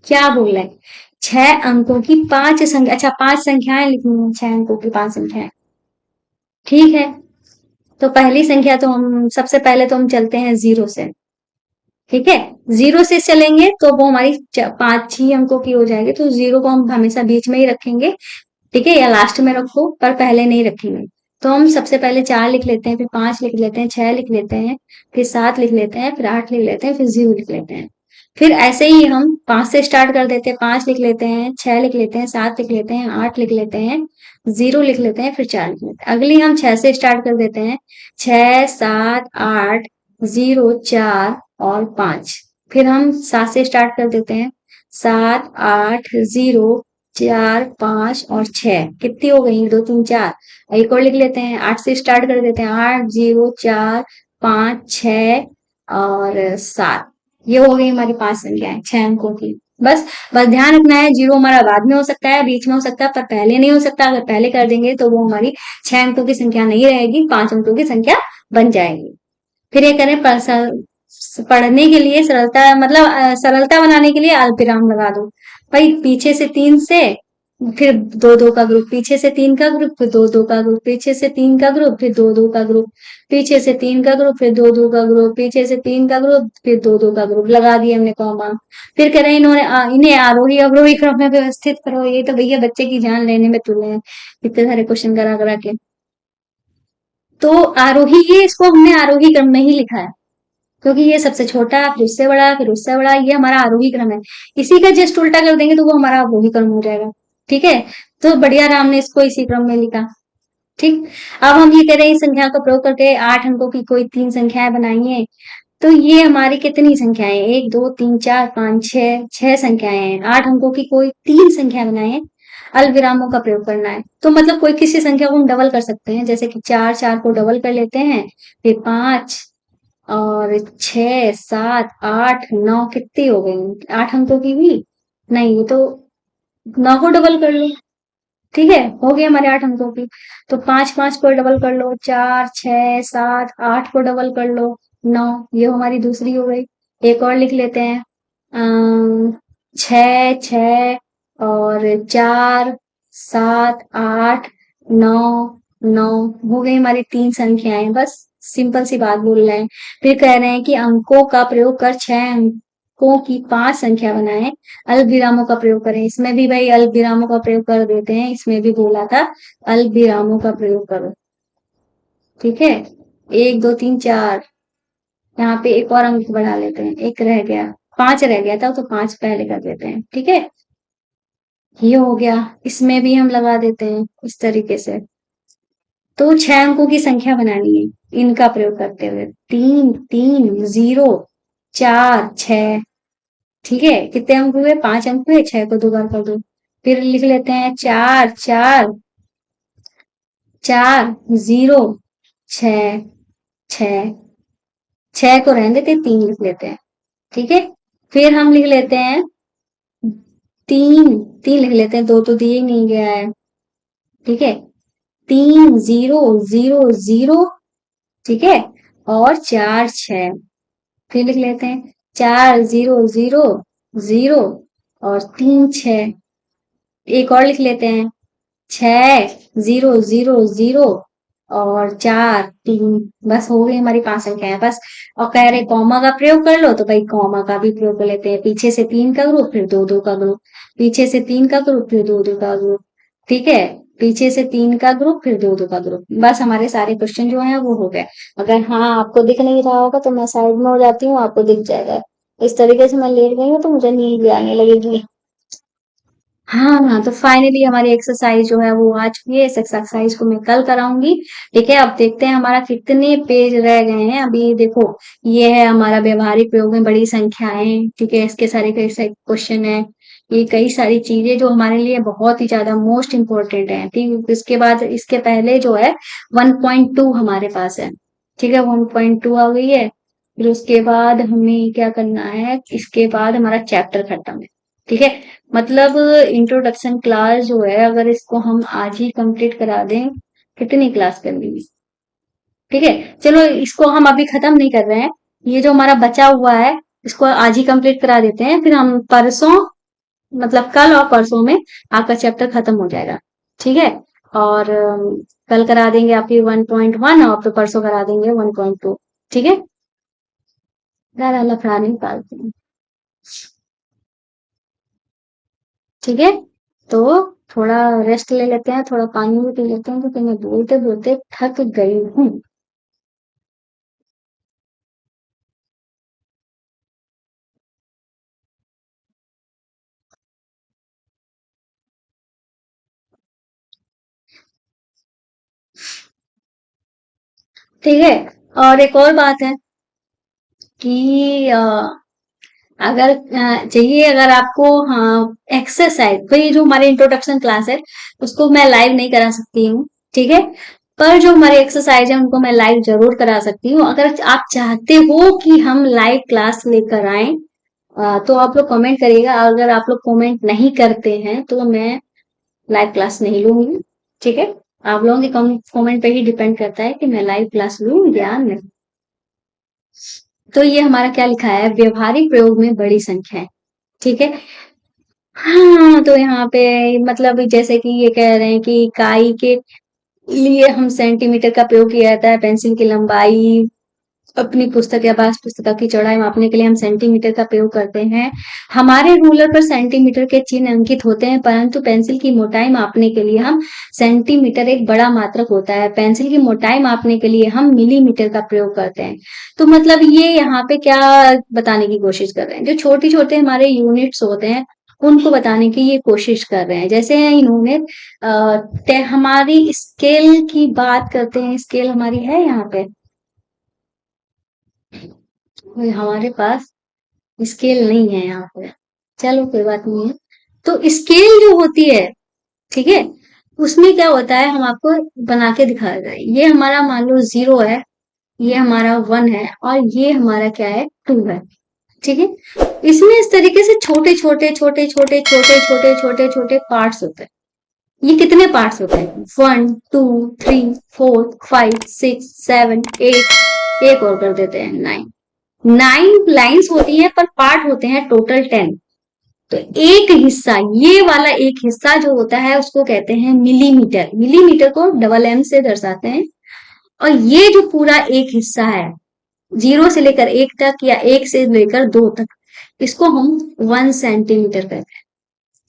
क्या बोल रहे हैं, 6 अंकों की 5 संख्या, अच्छा 5 संख्याएं लिखनी है, 6 अंकों की 5 संख्याएं। ठीक है, तो पहली संख्या तो हम सबसे पहले तो हम चलते हैं 0 से। ठीक है, 0 से चलेंगे तो वो हमारी 5 ही अंकों की हो जाएगी, तो 0 को हम हमेशा बीच में ही रखेंगे। ठीक है, या लास्ट में रखो, पर पहले नहीं रखेंगे। तो हम सबसे पहले 4 लिख लेते हैं, फिर 5 लिख लेते हैं, 6 लिख लेते हैं, फिर 7 लिख लेते हैं, फिर 8 लिख लेते हैं, फिर 0 लिख लेते हैं। फिर ऐसे ही हम 5 से स्टार्ट कर देते हैं, 5 लिख लेते हैं, 6 लिख लेते हैं, 7 लिख लेते हैं, 8 लिख लेते हैं, 0 लिख लेते हैं, फिर 4 लिख लेते हैं। अगली हम 6 से स्टार्ट कर देते हैं, 6, 7, 8, 0, 4 और 5। फिर हम 7 से स्टार्ट कर देते हैं, 7, 8, 0, 4, 5 और 6। कितनी हो गई? 2, 3, 4। एक और लिख लेते हैं, 8 से स्टार्ट कर देते हैं, 8, 0, 4, 5, 6 और 7। ये हो गई हमारी 5 संख्याएं 6 अंकों की। बस बस ध्यान रखना है, जीरो हमारा बाद में हो सकता है, बीच में हो सकता है, पर पहले नहीं हो सकता। अगर पहले कर देंगे तो वो हमारी 6 अंकों की संख्या नहीं रहेगी, 5 अंकों की संख्या बन जाएगी। फिर ये करें, पढ़ने के लिए सरलता, मतलब सरलता बनाने के लिए अल्पविराम लगा दो। भाई पीछे से 3 से, फिर दो दो का ग्रुप, पीछे से 3 का ग्रुप, फिर दो दो का ग्रुप, पीछे से 3 का ग्रुप, फिर दो दो का ग्रुप, पीछे से 3 का ग्रुप, फिर दो दो का ग्रुप, पीछे से 3 का ग्रुप, फिर दो दो का ग्रुप लगा दिए हमने कॉमा। फिर कह रहे हैं इन्होंने इन्हें आरोही अवरोही क्रम में व्यवस्थित करो। ये तो भैया बच्चे की जान लेने में तुले हैं, इतने सारे क्वेश्चन करा करा के। तो आरोही, ये इसको हमने आरोही क्रम में ही लिखा है, क्योंकि ये सबसे छोटा, फिर उससे बड़ा, फिर उससे बड़ा, ये हमारा आरोही क्रम है। इसी का जस्ट उल्टा कर देंगे तो वो हमारा अवरोही क्रम हो जाएगा। ठीक है, तो बढ़िया राम ने इसको इसी क्रम में लिखा। ठीक। अब हम ये कह रहे हैं, इस संख्या का प्रयोग करके 8 अंकों की कोई 3 संख्याएं बनाइए। तो ये हमारी कितनी संख्याएं? 1, 2, 3, 4, 5, 6, 6 संख्याएं हैं। 8 अंकों की कोई 3 संख्या बनाए, अल्पविरामों का प्रयोग करना है। तो मतलब कोई किसी संख्या को हम डबल कर सकते हैं, जैसे कि 4, 4 को डबल कर लेते हैं, फिर 5 और 6, 7, 8, 9 कितनी हो गई? 8 अंकों की भी नहीं, ये तो 9 को डबल कर लो। ठीक है, हो गया हमारे 8 अंकों की। तो 5, 5 को डबल कर लो, 4, 6, 7, 8 को डबल कर लो, 9। ये हमारी दूसरी हो गई। एक और लिख लेते हैं, 6, 6 और 4, 7, 8, 9, 9 हो गई हमारी 3 संख्याएं। बस सिंपल सी बात बोल रहे हैं। फिर कह रहे हैं कि अंकों का प्रयोग कर 6 अंकों की 5 संख्या बनाएं, अल्प विरामों का प्रयोग करें। इसमें भी भाई अल्प विरामों का प्रयोग कर देते हैं, इसमें भी बोला था अल्प विरामों का प्रयोग करो। ठीक है, 1, 2, 3, 4। यहाँ पे एक और अंक बढ़ा लेते हैं, एक रह गया, 5 रह गया था, तो 5 पहले कर देते हैं। ठीक है, ये हो गया। इसमें भी हम लगा देते हैं इस तरीके से। तो 6 अंकों की संख्या बनानी है इनका प्रयोग करते हुए, 3, 3, 0, 4, 6। ठीक है, कितने अंक हुए? 5 अंक हुए, 6 को 2 बार कर दो। फिर लिख लेते हैं 4, 4, 4, 0, 6, 6। 6 को रहने देते, 3 लिख लेते हैं। ठीक है, फिर हम लिख लेते हैं 3, 3 लिख लेते हैं, 2 तो दिए ही नहीं गया है। ठीक है, 3, 0, 0, 0। ठीक है, और 4, 6। फिर लिख लेते हैं 4, 0, 0, 0 और 3, 6। एक और लिख लेते हैं 6, 0, 0, 0 और 4, 3। बस हो गई हमारी 5 संख्याएं। बस, और कह रहे कॉमा का प्रयोग कर लो, तो भाई कॉमा का भी प्रयोग कर लेते हैं। पीछे से 3 का ग्रुप, फिर दो दो का ग्रुप, पीछे से 3 का ग्रुप, फिर दो दो का ग्रुप। ठीक है, पीछे से 3 का ग्रुप, फिर दो दो का ग्रुप। बस हमारे सारे क्वेश्चन जो है वो हो गए। अगर हाँ आपको दिख नहीं रहा होगा तो मैं साइड में हो जाती हूँ, आपको दिख जाएगा। इस तरीके से मैं लेट गई हूँ तो मुझे नींद भी आने लगेगी। हाँ हाँ, तो फाइनली हमारी एक्सरसाइज जो है वो आ चुकी है। इस एक्सरसाइज को मैं कल कराऊंगी। ठीक है, अब देखते हैं हमारा कितने पेज रह गए हैं। अभी देखो, ये है हमारा व्यवहारिक प्रयोग में बड़ी संख्याएं। ठीक है, इसके सारे कई सारे क्वेश्चन है। ये कई सारी चीजें जो हमारे लिए बहुत ही ज्यादा मोस्ट इम्पोर्टेंट है। ठीक, इसके बाद इसके पहले जो है 1.2 हमारे पास है। ठीक है, 1.2 आ गई है। फिर उसके बाद हमें क्या करना है, इसके बाद हमारा चैप्टर खत्म है। ठीक है, मतलब इंट्रोडक्शन क्लास जो है, अगर इसको हम आज ही कंप्लीट करा दें, कितनी क्लास कर ली? ठीक है, चलो इसको हम अभी खत्म नहीं कर रहे हैं। ये जो हमारा बचा हुआ है, इसको आज ही कंप्लीट करा देते हैं, फिर हम परसों, मतलब कल और परसों में आपका चैप्टर खत्म हो जाएगा। ठीक है, और कल करा देंगे आपकी 1.1 और फिर परसों करा देंगे 1.2। ठीक है, ज्यादा लफड़ा नहीं पालते हैं। ठीक है, तो थोड़ा रेस्ट ले लेते हैं, थोड़ा पानी भी पी लेते हैं, क्योंकि मैं बोलते बोलते थक गई हूँ। ठीक है। और एक और बात है कि अगर चाहिए अगर आपको, हाँ, एक्सरसाइज, तो ये जो हमारे इंट्रोडक्शन क्लास है उसको मैं लाइव नहीं करा सकती हूँ, ठीक है। पर जो हमारे एक्सरसाइज है उनको मैं लाइव जरूर करा सकती हूँ। अगर आप चाहते हो कि हम लाइव क्लास लेकर आए, तो आप लोग कमेंट करिएगा। अगर आप लोग कमेंट नहीं करते हैं तो मैं लाइव क्लास नहीं लूंगी, ठीक है। आप लोगों के कमेंट पे ही डिपेंड करता है कि मैं लाइव क्लास लूं या नहीं। तो ये हमारा क्या लिखा है, व्यवहारिक प्रयोग में बड़ी संख्या है, ठीक है। हाँ, तो यहाँ पे मतलब जैसे कि ये कह रहे हैं कि इकाई के लिए हम सेंटीमीटर का प्रयोग किया जाता है, पेंसिल की लंबाई, अपनी पुस्तक या पाठ्य पुस्तक की चौड़ाई मापने के लिए हम सेंटीमीटर का प्रयोग करते हैं। हमारे रूलर पर सेंटीमीटर के चिन्ह अंकित होते हैं, परंतु पेंसिल की मोटाई मापने के लिए हम, सेंटीमीटर एक बड़ा मात्रक होता है, पेंसिल की मोटाई मापने के लिए हम मिलीमीटर का प्रयोग करते हैं। तो मतलब ये यहाँ पे क्या बताने की कोशिश कर रहे हैं, जो छोटे छोटे हमारे यूनिट्स होते हैं उनको बताने की ये कोशिश कर रहे हैं। जैसे इन्होंने हमारी स्केल की बात करते हैं, स्केल हमारी है यहाँ पे, हमारे पास स्केल नहीं है यहाँ पे, चलो कोई बात नहीं है। तो स्केल जो होती है, ठीक है, उसमें क्या होता है, हम आपको बना के दिखा रहे हैं। ये हमारा मान लो 0 है, ये हमारा 1 है, और ये हमारा क्या है, 2 है, ठीक है। इसमें इस तरीके से छोटे छोटे छोटे छोटे छोटे छोटे छोटे छोटे पार्ट्स होते हैं। ये कितने पार्ट्स होते हैं, 1 2 3 4 5 6 7 8, एक और कर देते हैं 9, 9 लाइन्स होती हैं पर पार्ट होते हैं टोटल 10। तो एक हिस्सा, ये वाला एक हिस्सा जो होता है उसको कहते हैं मिलीमीटर, मिलीमीटर को डबल एम से दर्शाते हैं। और ये जो पूरा एक हिस्सा है, 0 से लेकर 1 तक या 1 से लेकर 2 तक, इसको हम 1 सेंटीमीटर कहते हैं,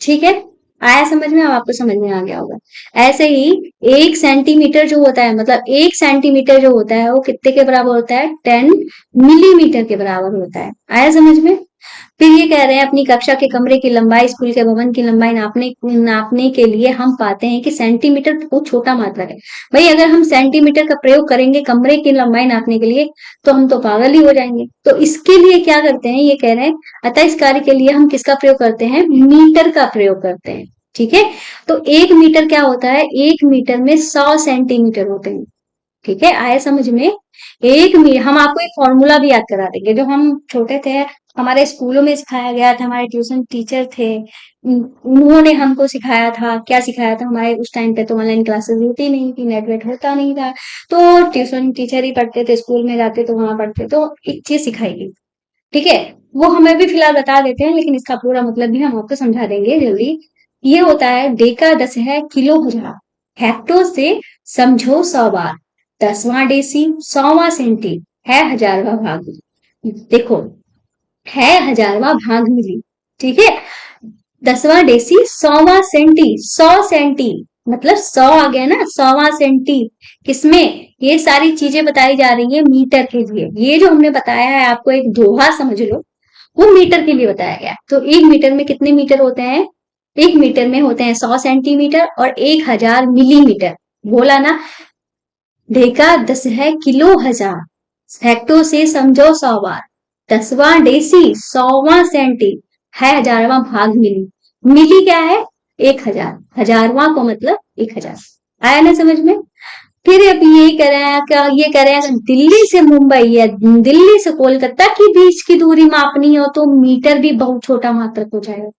ठीक है। आया समझ में, अब आपको समझ में आ गया होगा। ऐसे ही 1 सेंटीमीटर जो होता है, मतलब 1 सेंटीमीटर जो होता है वो कितने के बराबर होता है, 10 मिलीमीटर के बराबर होता है। आया समझ में। फिर ये कह रहे हैं अपनी कक्षा के कमरे की लंबाई, स्कूल के भवन की लंबाई नापने के लिए हम पाते हैं कि सेंटीमीटर बहुत छोटा मात्रक है। भाई अगर हम सेंटीमीटर का प्रयोग करेंगे कमरे की लंबाई नापने के लिए तो हम तो पागल ही हो जाएंगे। तो इसके लिए क्या करते हैं, ये कह रहे हैं अतः इस कार्य के लिए हम किसका प्रयोग करते हैं, मीटर का प्रयोग करते हैं, ठीक है। तो 1 मीटर क्या होता है, 1 मीटर में 100 सेंटीमीटर होते हैं, ठीक है। आया समझ में। हम आपको एक फॉर्मूला भी याद करा देंगे, जो हम छोटे थे हमारे स्कूलों में सिखाया गया था, हमारे ट्यूशन टीचर थे, उन्होंने हमको सिखाया था। क्या सिखाया था, हमारे उस टाइम पे तो ऑनलाइन क्लासेस होती नहीं थी, नेटवर्क होता नहीं था, तो ट्यूशन टीचर ही पढ़ते थे, स्कूल में जाते तो वहां पढ़ते, तो एक चीज सिखाई गई, ठीक है। वो हमें भी फिलहाल बता देते हैं, लेकिन इसका पूरा मतलब भी हम आपको समझा देंगे जल्दी। ये होता है डेका 10 है किलो हजार, हेक्टो से समझो 100 बार, 10वां डेसी 100वां सेंटी है हजारवा भाग। देखो, है हजारवा भाग मिली, ठीक है। 10वां डेसी 100वां सेंटी, 100 सेंटी मतलब 100 आ गया ना, 100वां सेंटी किसमें, ये सारी चीजें बताई जा रही है मीटर के लिए। ये जो हमने बताया है आपको एक दोहा समझ लो, वो मीटर के लिए बताया गया। तो 1 मीटर में कितने मीटर होते हैं, 1 मीटर में होते हैं 100 सेंटीमीटर और 1000 मिलीमीटर। बोला ना, ढेका 10 है किलो हजार, हेक्टो से समझो 100 बार, 10वां डेसी 100वां सेंटी है हजारवां भाग मिली। मिली क्या है, 1000, हजारवां को मतलब 1000। आया ना समझ में। फिर अब यही कह रहे हैं, क्या ये कह रहे हैं, दिल्ली से मुंबई या दिल्ली से कोलकाता की बीच की दूरी मापनी हो तो मीटर भी बहुत छोटा मात्रक हो जाएगा,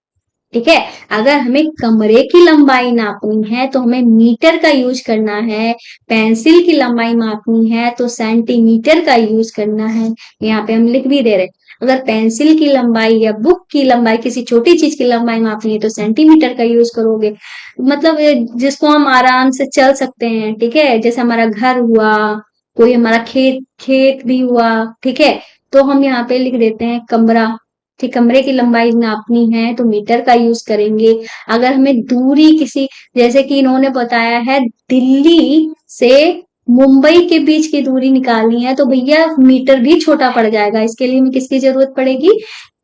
ठीक है। अगर हमें कमरे की लंबाई नापनी है तो हमें मीटर का यूज करना है, पेंसिल की लंबाई मापनी है तो सेंटीमीटर का यूज करना है। यहाँ पे हम लिख भी दे रहे, अगर पेंसिल की लंबाई या बुक की लंबाई, किसी छोटी चीज की लंबाई मापनी है तो सेंटीमीटर का यूज करोगे, मतलब जिसको हम आराम से चल सकते हैं, ठीक है। जैसे हमारा घर हुआ, कोई हमारा खेत खेत भी हुआ, ठीक है। तो हम यहाँ पे लिख देते हैं कमरा, ठीक, कमरे की लंबाई नापनी है तो मीटर का यूज करेंगे। अगर हमें दूरी किसी, जैसे कि इन्होंने बताया है दिल्ली से मुंबई के बीच की दूरी निकालनी है तो भैया मीटर भी छोटा पड़ जाएगा, इसके लिए हमें किसकी जरूरत पड़ेगी,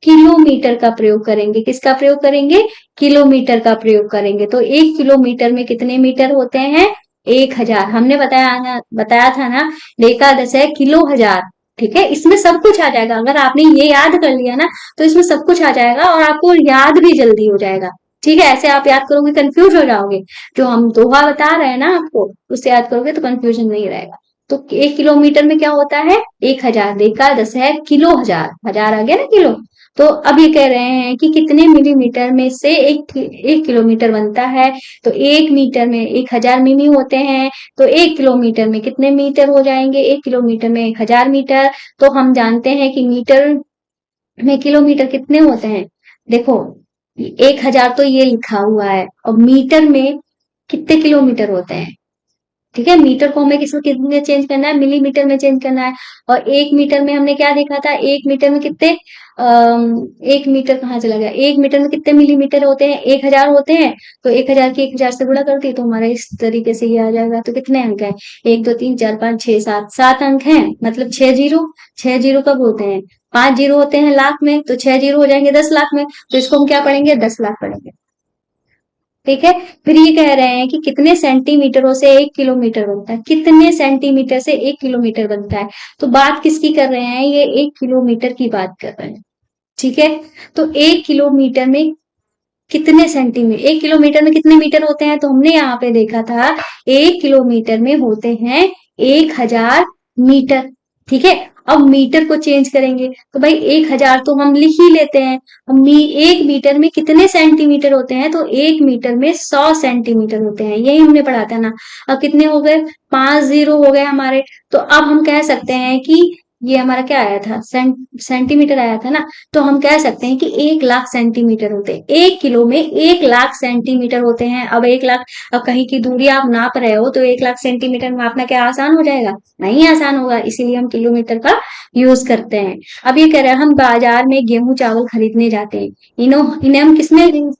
किलोमीटर का प्रयोग करेंगे। किसका प्रयोग करेंगे, किलोमीटर का प्रयोग करेंगे। तो 1 किलोमीटर में कितने मीटर होते हैं, 1000 हमने बताया था ना, रेखा दस है किलो हजार। ठीक है, इसमें सब कुछ आ जाएगा। अगर आपने ये याद कर लिया ना तो इसमें सब कुछ आ जाएगा और आपको याद भी जल्दी हो जाएगा। ठीक है, ऐसे आप याद करोगे कंफ्यूज हो जाओगे। जो हम दोहा बता रहे हैं ना आपको, उससे याद करोगे तो कंफ्यूजन नहीं रहेगा। तो 1 किलोमीटर में क्या होता है? 1000। रेखा दस है किलो हजार, हजार आ गया ना किलो। तो अब ये कह रहे हैं कि कितने मिलीमीटर में से एक किलोमीटर बनता है। तो 1 मीटर में 1000 मिली होते हैं। तो 1 किलोमीटर में कितने मीटर हो जाएंगे? 1 किलोमीटर में 1000 मीटर। तो हम जानते हैं कि मीटर में किलोमीटर कितने होते हैं। देखो, 1000 तो ये लिखा हुआ है, और मीटर में कितने किलोमीटर होते हैं। ठीक है, मीटर को हमें कितने चेंज करना है? मिलीमीटर में चेंज करना है। और 1 मीटर में हमने क्या देखा था? 1 मीटर में कितने 1 मीटर कहाँ चला गया? 1 मीटर में कितने मिलीमीटर होते हैं? 1000 होते हैं। तो 1000 की 1000 से गुणा कर दी तो हमारा इस तरीके से ये आ जाएगा। तो कितने अंक है? 1 2 3 4 5 6 7, 7 अंक हैं। मतलब 6 जीरो। 6 जीरो कब होते हैं? 5 जीरो होते हैं लाख में, तो 6 जीरो हो जाएंगे 10 लाख में। तो इसको हम क्या पढ़ेंगे? 10 लाख पढ़ेंगे। ठीक है। फिर ये कह रहे हैं कि कितने सेंटीमीटरों से 1 किलोमीटर बनता है। कितने सेंटीमीटर से 1 किलोमीटर बनता है। तो बात किसकी कर रहे हैं? ये 1 किलोमीटर की बात कर रहे हैं। ठीक है। तो 1 किलोमीटर में कितने सेंटीमीटर, 1 किलोमीटर में कितने मीटर होते हैं? तो हमने यहाँ पे देखा था 1 किलोमीटर में होते हैं 1000 मीटर। ठीक है। अब मीटर को चेंज करेंगे तो भाई 1000 तो हम लिख ही लेते हैं। 1 मीटर में कितने सेंटीमीटर होते हैं? तो 1 मीटर में 100 सेंटीमीटर होते हैं। यही हमने पढ़ा था ना। अब कितने हो गए? 5 जीरो हो गए हमारे। तो अब हम कह सकते हैं कि ये हमारा क्या आया था? सेंटीमीटर आया था ना। तो हम कह सकते हैं कि 1 लाख सेंटीमीटर होते हैं। 1 किलो में 1 लाख सेंटीमीटर होते हैं। अब 1 लाख, अब कहीं की दूरी आप नाप रहे हो तो 1 लाख सेंटीमीटर नापना क्या आसान हो जाएगा? नहीं आसान होगा, इसीलिए हम किलोमीटर का यूज करते हैं। अब ये कह रहे हैं हम बाजार में गेहूं चावल खरीदने जाते हैं। इन्हें हम किसमें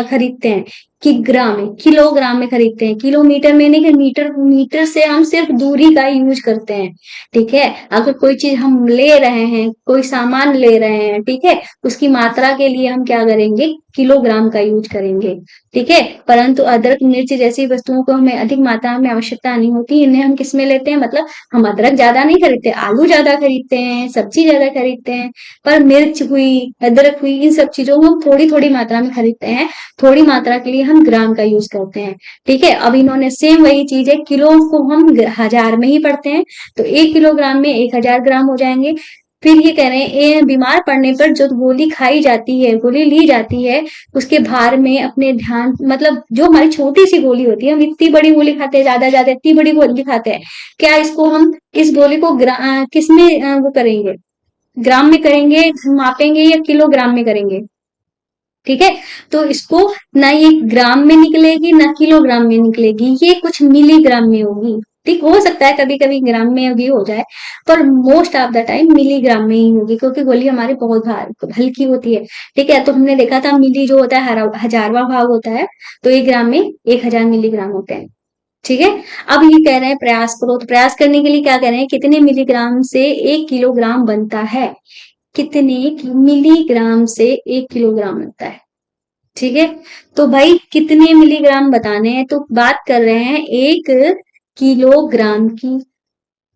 खरीदते हैं? किग्रा में, किलोग्राम में खरीदते हैं। किलोमीटर में नहीं कि मीटर, मीटर से हम सिर्फ दूरी का यूज करते हैं। ठीक है। अगर कोई चीज हम ले रहे हैं, कोई सामान ले रहे हैं, ठीक है, उसकी मात्रा के लिए हम क्या करेंगे? किलोग्राम का यूज करेंगे। ठीक है। परंतु अदरक मिर्च जैसी वस्तुओं को हमें अधिक मात्रा में आवश्यकता नहीं होती, इन्हें हम किसमें लेते हैं? मतलब हम अदरक ज्यादा नहीं खरीदते, आलू ज्यादा खरीदते हैं, सब्जी ज्यादा खरीदते हैं। पर मिर्च हुई, अदरक हुई, इन सब चीजों को हम थोड़ी थोड़ी मात्रा में खरीदते हैं। थोड़ी मात्रा के लिए हम ग्राम का यूज करते हैं। ठीक है। अब इन्होंने सेम वही चीज है, किलो को हम हजार में ही पढ़ते हैं। तो 1 किलोग्राम में 1000 ग्राम हो जाएंगे। फिर ये कह रहे हैं बीमार पड़ने पर जो गोली खाई जाती है, गोली ली जाती है, उसके भार में अपने ध्यान, मतलब जो हमारी छोटी सी गोली होती है, हम इतनी बड़ी गोली खाते हैं, ज्यादा ज्यादा इतनी बड़ी गोली खाते हैं। क्या इसको हम, इस गोली को किस में वो करेंगे? ग्राम में करेंगे, मापेंगे, या किलोग्राम में करेंगे? ठीक है। तो इसको ना ये ग्राम में निकलेगी ना किलोग्राम में निकलेगी, ये कुछ मिलीग्राम में होगी। ठीक, हो सकता है कभी कभी ग्राम में भी हो जाए, पर most of the time milligram में ही होगी, क्योंकि गोली हमारी बहुत हल्की होती है। ठीक है। तो हमने देखा था मिली जो होता है हजारवा भाग होता है। तो 1 ग्राम में 1000 मिलीग्राम होते हैं। ठीक है। अब ये कह रहे हैं प्रयास करो। तो प्रयास करने के लिए क्या कह रहे हैं? कितने मिलीग्राम से 1 किलोग्राम बनता है? कितने मिलीग्राम से 1 किलोग्राम बनता है? ठीक है। तो भाई कितने मिलीग्राम बताने हैं, तो बात कर रहे हैं 1 किलोग्राम की।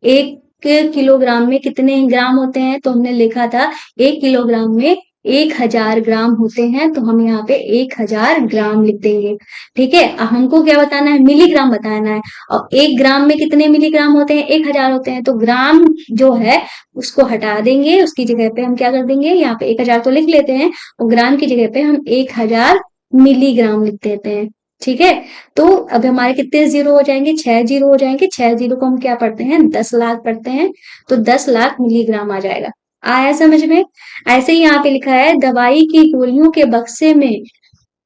1 किलोग्राम में कितने ग्राम होते हैं? तो हमने लिखा था 1 किलोग्राम में 1000 ग्राम होते हैं। तो हम यहाँ पे 1000 ग्राम लिख देंगे। ठीक है। अब हमको क्या बताना है? मिलीग्राम बताना है। और 1 ग्राम में कितने मिलीग्राम होते हैं? 1000 होते हैं। तो ग्राम जो है उसको हटा देंगे, उसकी जगह पे हम क्या कर देंगे? यहाँ पे 1000 तो लिख लेते हैं, और ग्राम की जगह पे हम 1000 मिलीग्राम लिख देते हैं। ठीक है। तो अब हमारे कितने जीरो हो जाएंगे? 6 जीरो हो जाएंगे। 6 जीरो को हम क्या पढ़ते हैं? 10 लाख पढ़ते हैं। तो 10 लाख मिलीग्राम आ जाएगा। आया समझ में? ऐसे ही यहाँ पे लिखा है दवाई की गोलियों के बक्से में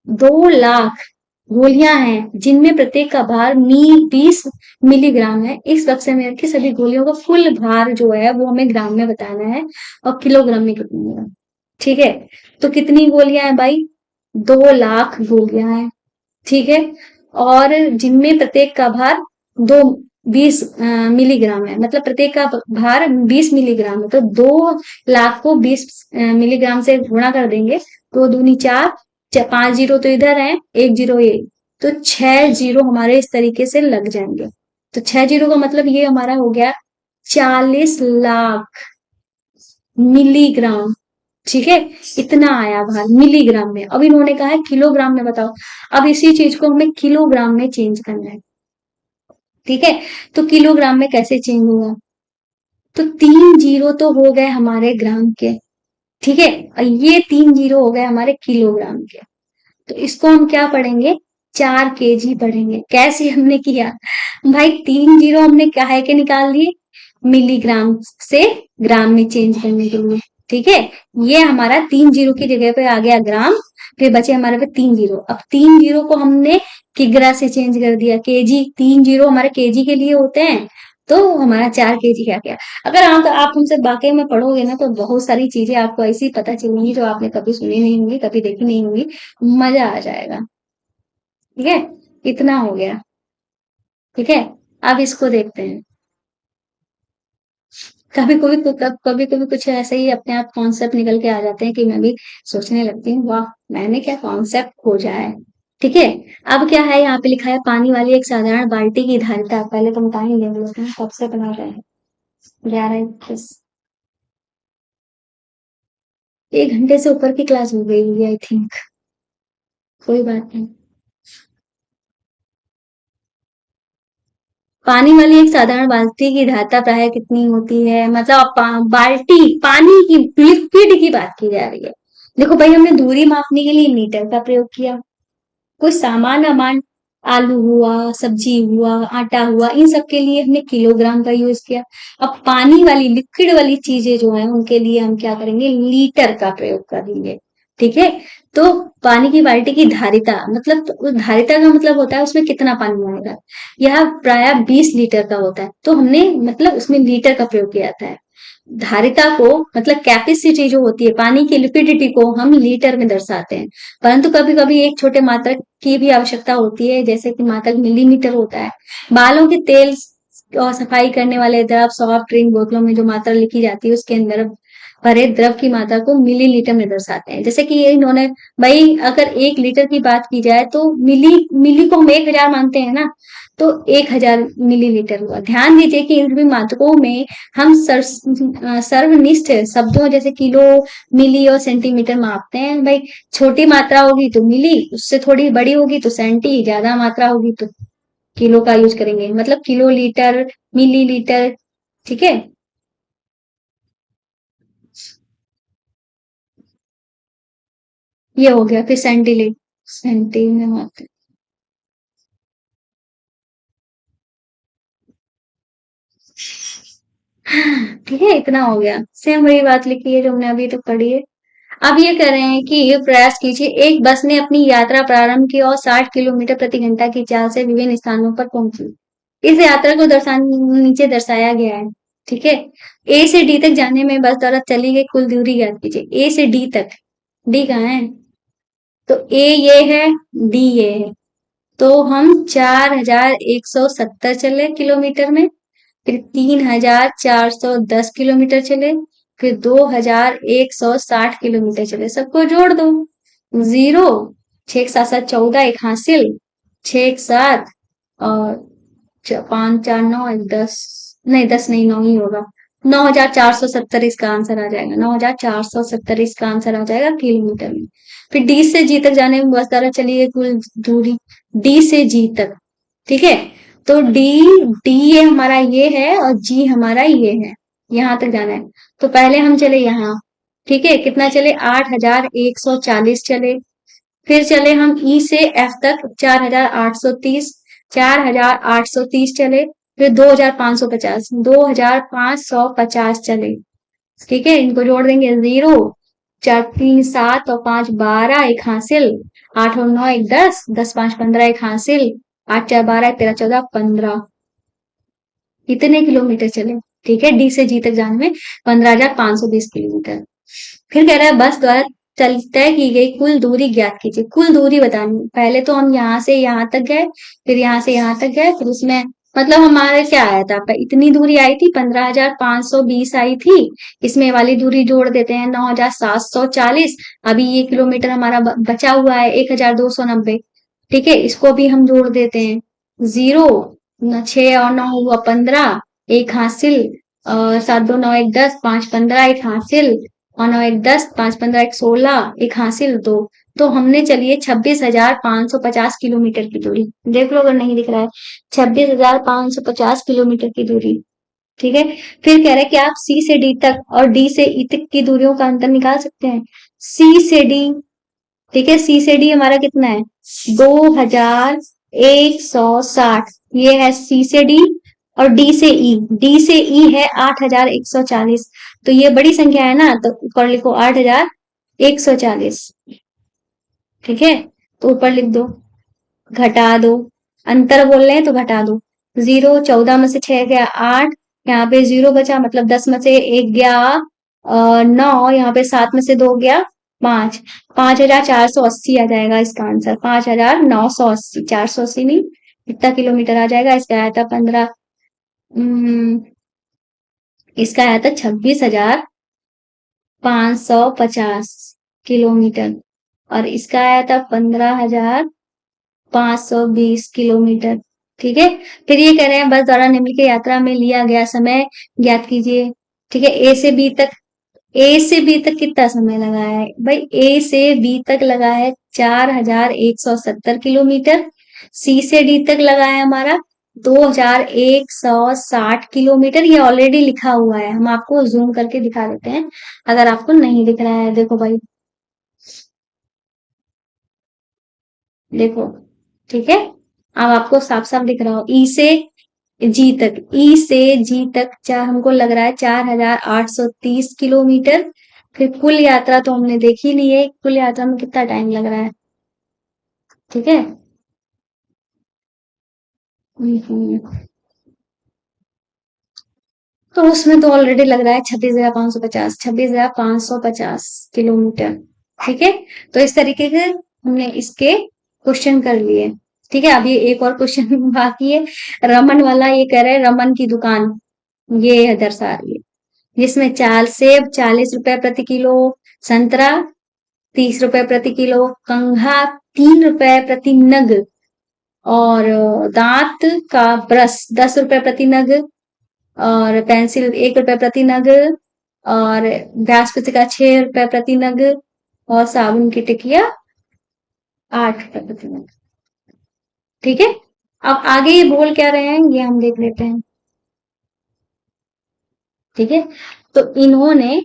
2 लाख गोलियां हैं, जिनमें प्रत्येक का भार 20 मिलीग्राम है। इस बक्से में रखी सभी गोलियों का कुल भार जो है वो हमें ग्राम में बताना है, और किलोग्राम में कितनी है। ठीक है। तो कितनी गोलियां हैं भाई? 2 लाख गोलियां हैं। ठीक है। और जिनमें प्रत्येक का भार दो 20 मिलीग्राम है, मतलब प्रत्येक का भार 20 मिलीग्राम है। तो 2 लाख को 20 मिलीग्राम से गुणा कर देंगे। 2 दूनी 4, 5 जीरो तो इधर है, 1 जीरो ये, तो 6 जीरो हमारे इस तरीके से लग जाएंगे। तो 6 जीरो का मतलब ये हमारा हो गया 40 लाख मिलीग्राम। ठीक है, इतना आया बाहर मिलीग्राम में। अब इन्होंने कहा है किलोग्राम में बताओ। अब इसी चीज को हमें किलोग्राम में चेंज करना है। ठीक है, तो किलोग्राम में कैसे चेंज होगा? तो 3 जीरो तो हो गए हमारे ग्राम के। ठीक है, और ये 3 जीरो हो गए हमारे किलोग्राम के। तो इसको हम क्या पढ़ेंगे? 4 केजी पढ़ेंगे। कैसे हमने किया भाई? 3 जीरो हमने काहे के निकाल लिए? मिलीग्राम से ग्राम में चेंज करने के लिए। ठीक है, ये हमारा 3 जीरो की जगह पे आ गया ग्राम। फिर बचे हमारे पे 3 जीरो। अब 3 जीरो को हमने किग्रा से चेंज कर दिया केजी। 3 जीरो हमारे केजी के लिए होते हैं, तो हमारा 4 केजी क्या गया। अगर आप हमसे वाकई में पढ़ोगे ना, तो बहुत सारी चीजें आपको ऐसी पता चलेंगी जो आपने कभी सुनी नहीं होंगी, कभी देखी नहीं होंगी। मजा आ जाएगा। ठीक है, इतना हो गया। ठीक है, अब इसको देखते हैं। कभी कभी कुछ ऐसे ही अपने आप कॉन्सेप्ट निकल के आ जाते हैं कि मैं भी सोचने लगती हूँ, वाह मैंने क्या कॉन्सेप्ट खोजा है। ठीक है, अब क्या है यहाँ पे लिखा है, पानी वाली एक साधारण बाल्टी की धारिता। पहले तुम टाइम ले लो, कब से बना रहे हैं? 11:21। 1 घंटे से ऊपर की क्लास हो गई है आई थिंक। कोई बात नहीं। पानी वाली एक साधारण बाल्टी की धारिता प्राय कितनी होती है? मतलब बाल्टी पानी की लिक्विड की बात की जा रही है। देखो भाई, हमने दूरी मापने के लिए मीटर का प्रयोग किया। कोई सामान अमान, आलू हुआ, सब्जी हुआ, आटा हुआ, इन सब के लिए हमने किलोग्राम का यूज किया। अब पानी वाली लिक्विड वाली चीजें जो है उनके लिए हम क्या करेंगे? लीटर का प्रयोग करेंगे। ठीक है, तो पानी की बाल्टी की धारिता मतलब, तो धारिता का मतलब होता है उसमें कितना पानी होगा। यह प्राय 20 लीटर का होता है, तो हमने मतलब उसमें लीटर का प्रयोग किया जाता है। धारिता को मतलब कैपेसिटी जो होती है पानी की, लिक्विडिटी को हम लीटर में दर्शाते हैं। परंतु कभी कभी एक छोटे मात्रक की भी आवश्यकता होती है, जैसे कि मात्रक मिलीमीटर होता है। बालों के तेल और सफाई करने वाले द्रव, सॉफ्ट ड्रिंक बोतलों में जो मात्रा लिखी जाती है उसके अंदर भरे द्रव की मात्रा को मिलीलीटर में दर्शाते हैं। जैसे कि ये इन्होंने, भाई अगर 1 लीटर की बात की जाए तो मिली मिली को हम 1000 मानते हैं ना, तो 1000 मिलीलीटर हुआ। ध्यान दीजिए कि इन सभी मात्रकों में हम सर्वनिष्ठ शब्दों जैसे किलो, मिली और सेंटीमीटर मापते हैं। भाई छोटी मात्रा होगी तो मिली, उससे थोड़ी बड़ी होगी तो सेंटी, ज्यादा मात्रा होगी तो किलो का यूज करेंगे। मतलब किलो, लीटर, मिलीलीटर। ठीक है, ये हो गया। फिर सेंटीलीटर, सेंटी में मापते हैं। ठीक है, इतना हो गया। सेम वही बात लिखी है जो हमने अभी तक पढ़ी है। अब ये कर रहे हैं कि ये प्रयास कीजिए, एक बस ने अपनी यात्रा प्रारंभ की और 60 किलोमीटर प्रति घंटा की चाल से विभिन्न स्थानों पर पहुंची। इस यात्रा को नीचे दर्शाया गया है। ठीक है, ए से डी तक जाने में बस द्वारा चली गई कुल दूरी ज्ञात कीजिए। ए से डी तक, डी कहाँ है? तो ए ये है, डी ये है। तो हम 4170 चले किलोमीटर में, फिर 3410 किलोमीटर चले, फिर 2160 किलोमीटर चले। सबको जोड़ दो। जीरो, 6 7 7 14, एक हासिल, 6 1 7 और 5 4 9 10। नहीं 10 नहीं, 9 ही होगा। 9470 इसका आंसर आ जाएगा। 9470 इसका आंसर आ जाएगा किलोमीटर में। फिर डी से जी तक जाने में बस द्वारा चलिए कुल दूरी, डी से जी तक। ठीक है, तो डी, डी ये हमारा ये है और जी हमारा ये है, यहाँ तक जाना है। तो पहले हम चले यहाँ। ठीक है, कितना चले? 8140 चले। फिर चले हम ई से एफ तक, 4830। 4830 चले। फिर 2550, 2550 चले। ठीक है, इनको जोड़ देंगे। जीरो, 4 3 7 और 5 12, एक हासिल। 8 और 9 एक 10, 10 5 15, एक हासिल। 8 4 12, 13 14 15। इतने किलोमीटर चले। ठीक है, डी से जी तक जाने में 15,520 किलोमीटर। फिर कह रहा है बस द्वारा चल तय की गई कुल दूरी ज्ञात कीजिए। कुल दूरी बतानी। पहले तो हम यहाँ से यहाँ तक गए, फिर यहाँ से यहाँ तक गए, फिर उसमें मतलब हमारे क्या आया था? इतनी दूरी आई थी, 15,520 आई थी। इसमें वाली दूरी जोड़ देते हैं, 9,740। अभी ये किलोमीटर हमारा बचा हुआ है 1,290। ठीक है, इसको भी हम जोड़ देते हैं। 0, 6 और 9 हुआ 15, एक हासिल। और 7 2 9 1 10, 5 15, एक हासिल। और 9 1 10, 5 15 1 16, एक हासिल। तो हमने चलिए 26,550 किलोमीटर की दूरी देख लो, अगर नहीं दिख रहा है। 26,550 किलोमीटर की दूरी। ठीक है, फिर कह रहा है कि आप सी से डी तक और डी से ई तक की दूरियों का अंतर निकाल सकते हैं। सी से डी, ठीक है, सी से डी हमारा कितना है? 2160, ये है सी से डी। और डी से ई है 8140। तो ये बड़ी संख्या है ना, तो ऊपर लिखो 8140। ठीक है, तो ऊपर लिख दो, घटा दो, अंतर बोल रहे हैं तो घटा दो। 0, 14 में से 6 गया 8, यहाँ पे 0 बचा, मतलब 10 में से 1 गया 9, यहाँ पे 7 में से 2 गया 5। 5480 आ जाएगा इसका आंसर, 5980। 480 नहीं, इतना किलोमीटर आ जाएगा। इसका आया था 15, इसका आया था 26,550 किलोमीटर। और इसका आया था 15,520 किलोमीटर। ठीक है, फिर ये कह रहे हैं बस द्वारा निम्नलिखित यात्रा में लिया गया समय ज्ञात कीजिए। ठीक है, ए से बी तक कितना समय लगा है भाई? ए से बी तक लगा है 4170 किलोमीटर। सी से डी तक लगा है हमारा 2160 किलोमीटर। ये ऑलरेडी लिखा हुआ है, हम आपको जूम करके दिखा देते हैं अगर आपको नहीं दिख रहा है। देखो भाई, देखो, ठीक है, अब आपको साफ साफ दिख रहा हो। ई से जी तक चार हमको लग रहा है 4830 किलोमीटर। फिर कुल यात्रा तो हमने देख ही ली है, कुल यात्रा में कितना टाइम लग रहा है। ठीक है, हम्म, तो उसमें तो ऑलरेडी लग रहा है 26,550, 26,550 किलोमीटर। ठीक है, तो इस तरीके से हमने इसके क्वेश्चन कर लिए। ठीक है, अब ये एक और क्वेश्चन बाकी है। रमन वाला ये कह रहे हैं रमन की दुकान, ये है दर्शा रही है, जिसमें चाल सेब 40 रुपए प्रति किलो, संतरा 30 रुपए प्रति किलो, कंघा 3 रुपए प्रति नग, और दांत का ब्रश 10 रुपए प्रति नग, और पेंसिल 1 रुपए प्रति नग, और ब्रश का 6 रुपए प्रति नग, और साबुन की टिकिया 8 रुपए प्रति नग। ठीक है, अब आगे ये बोल क्या रहे हैं ये हम देख लेते हैं। ठीक है, तो इन्होंने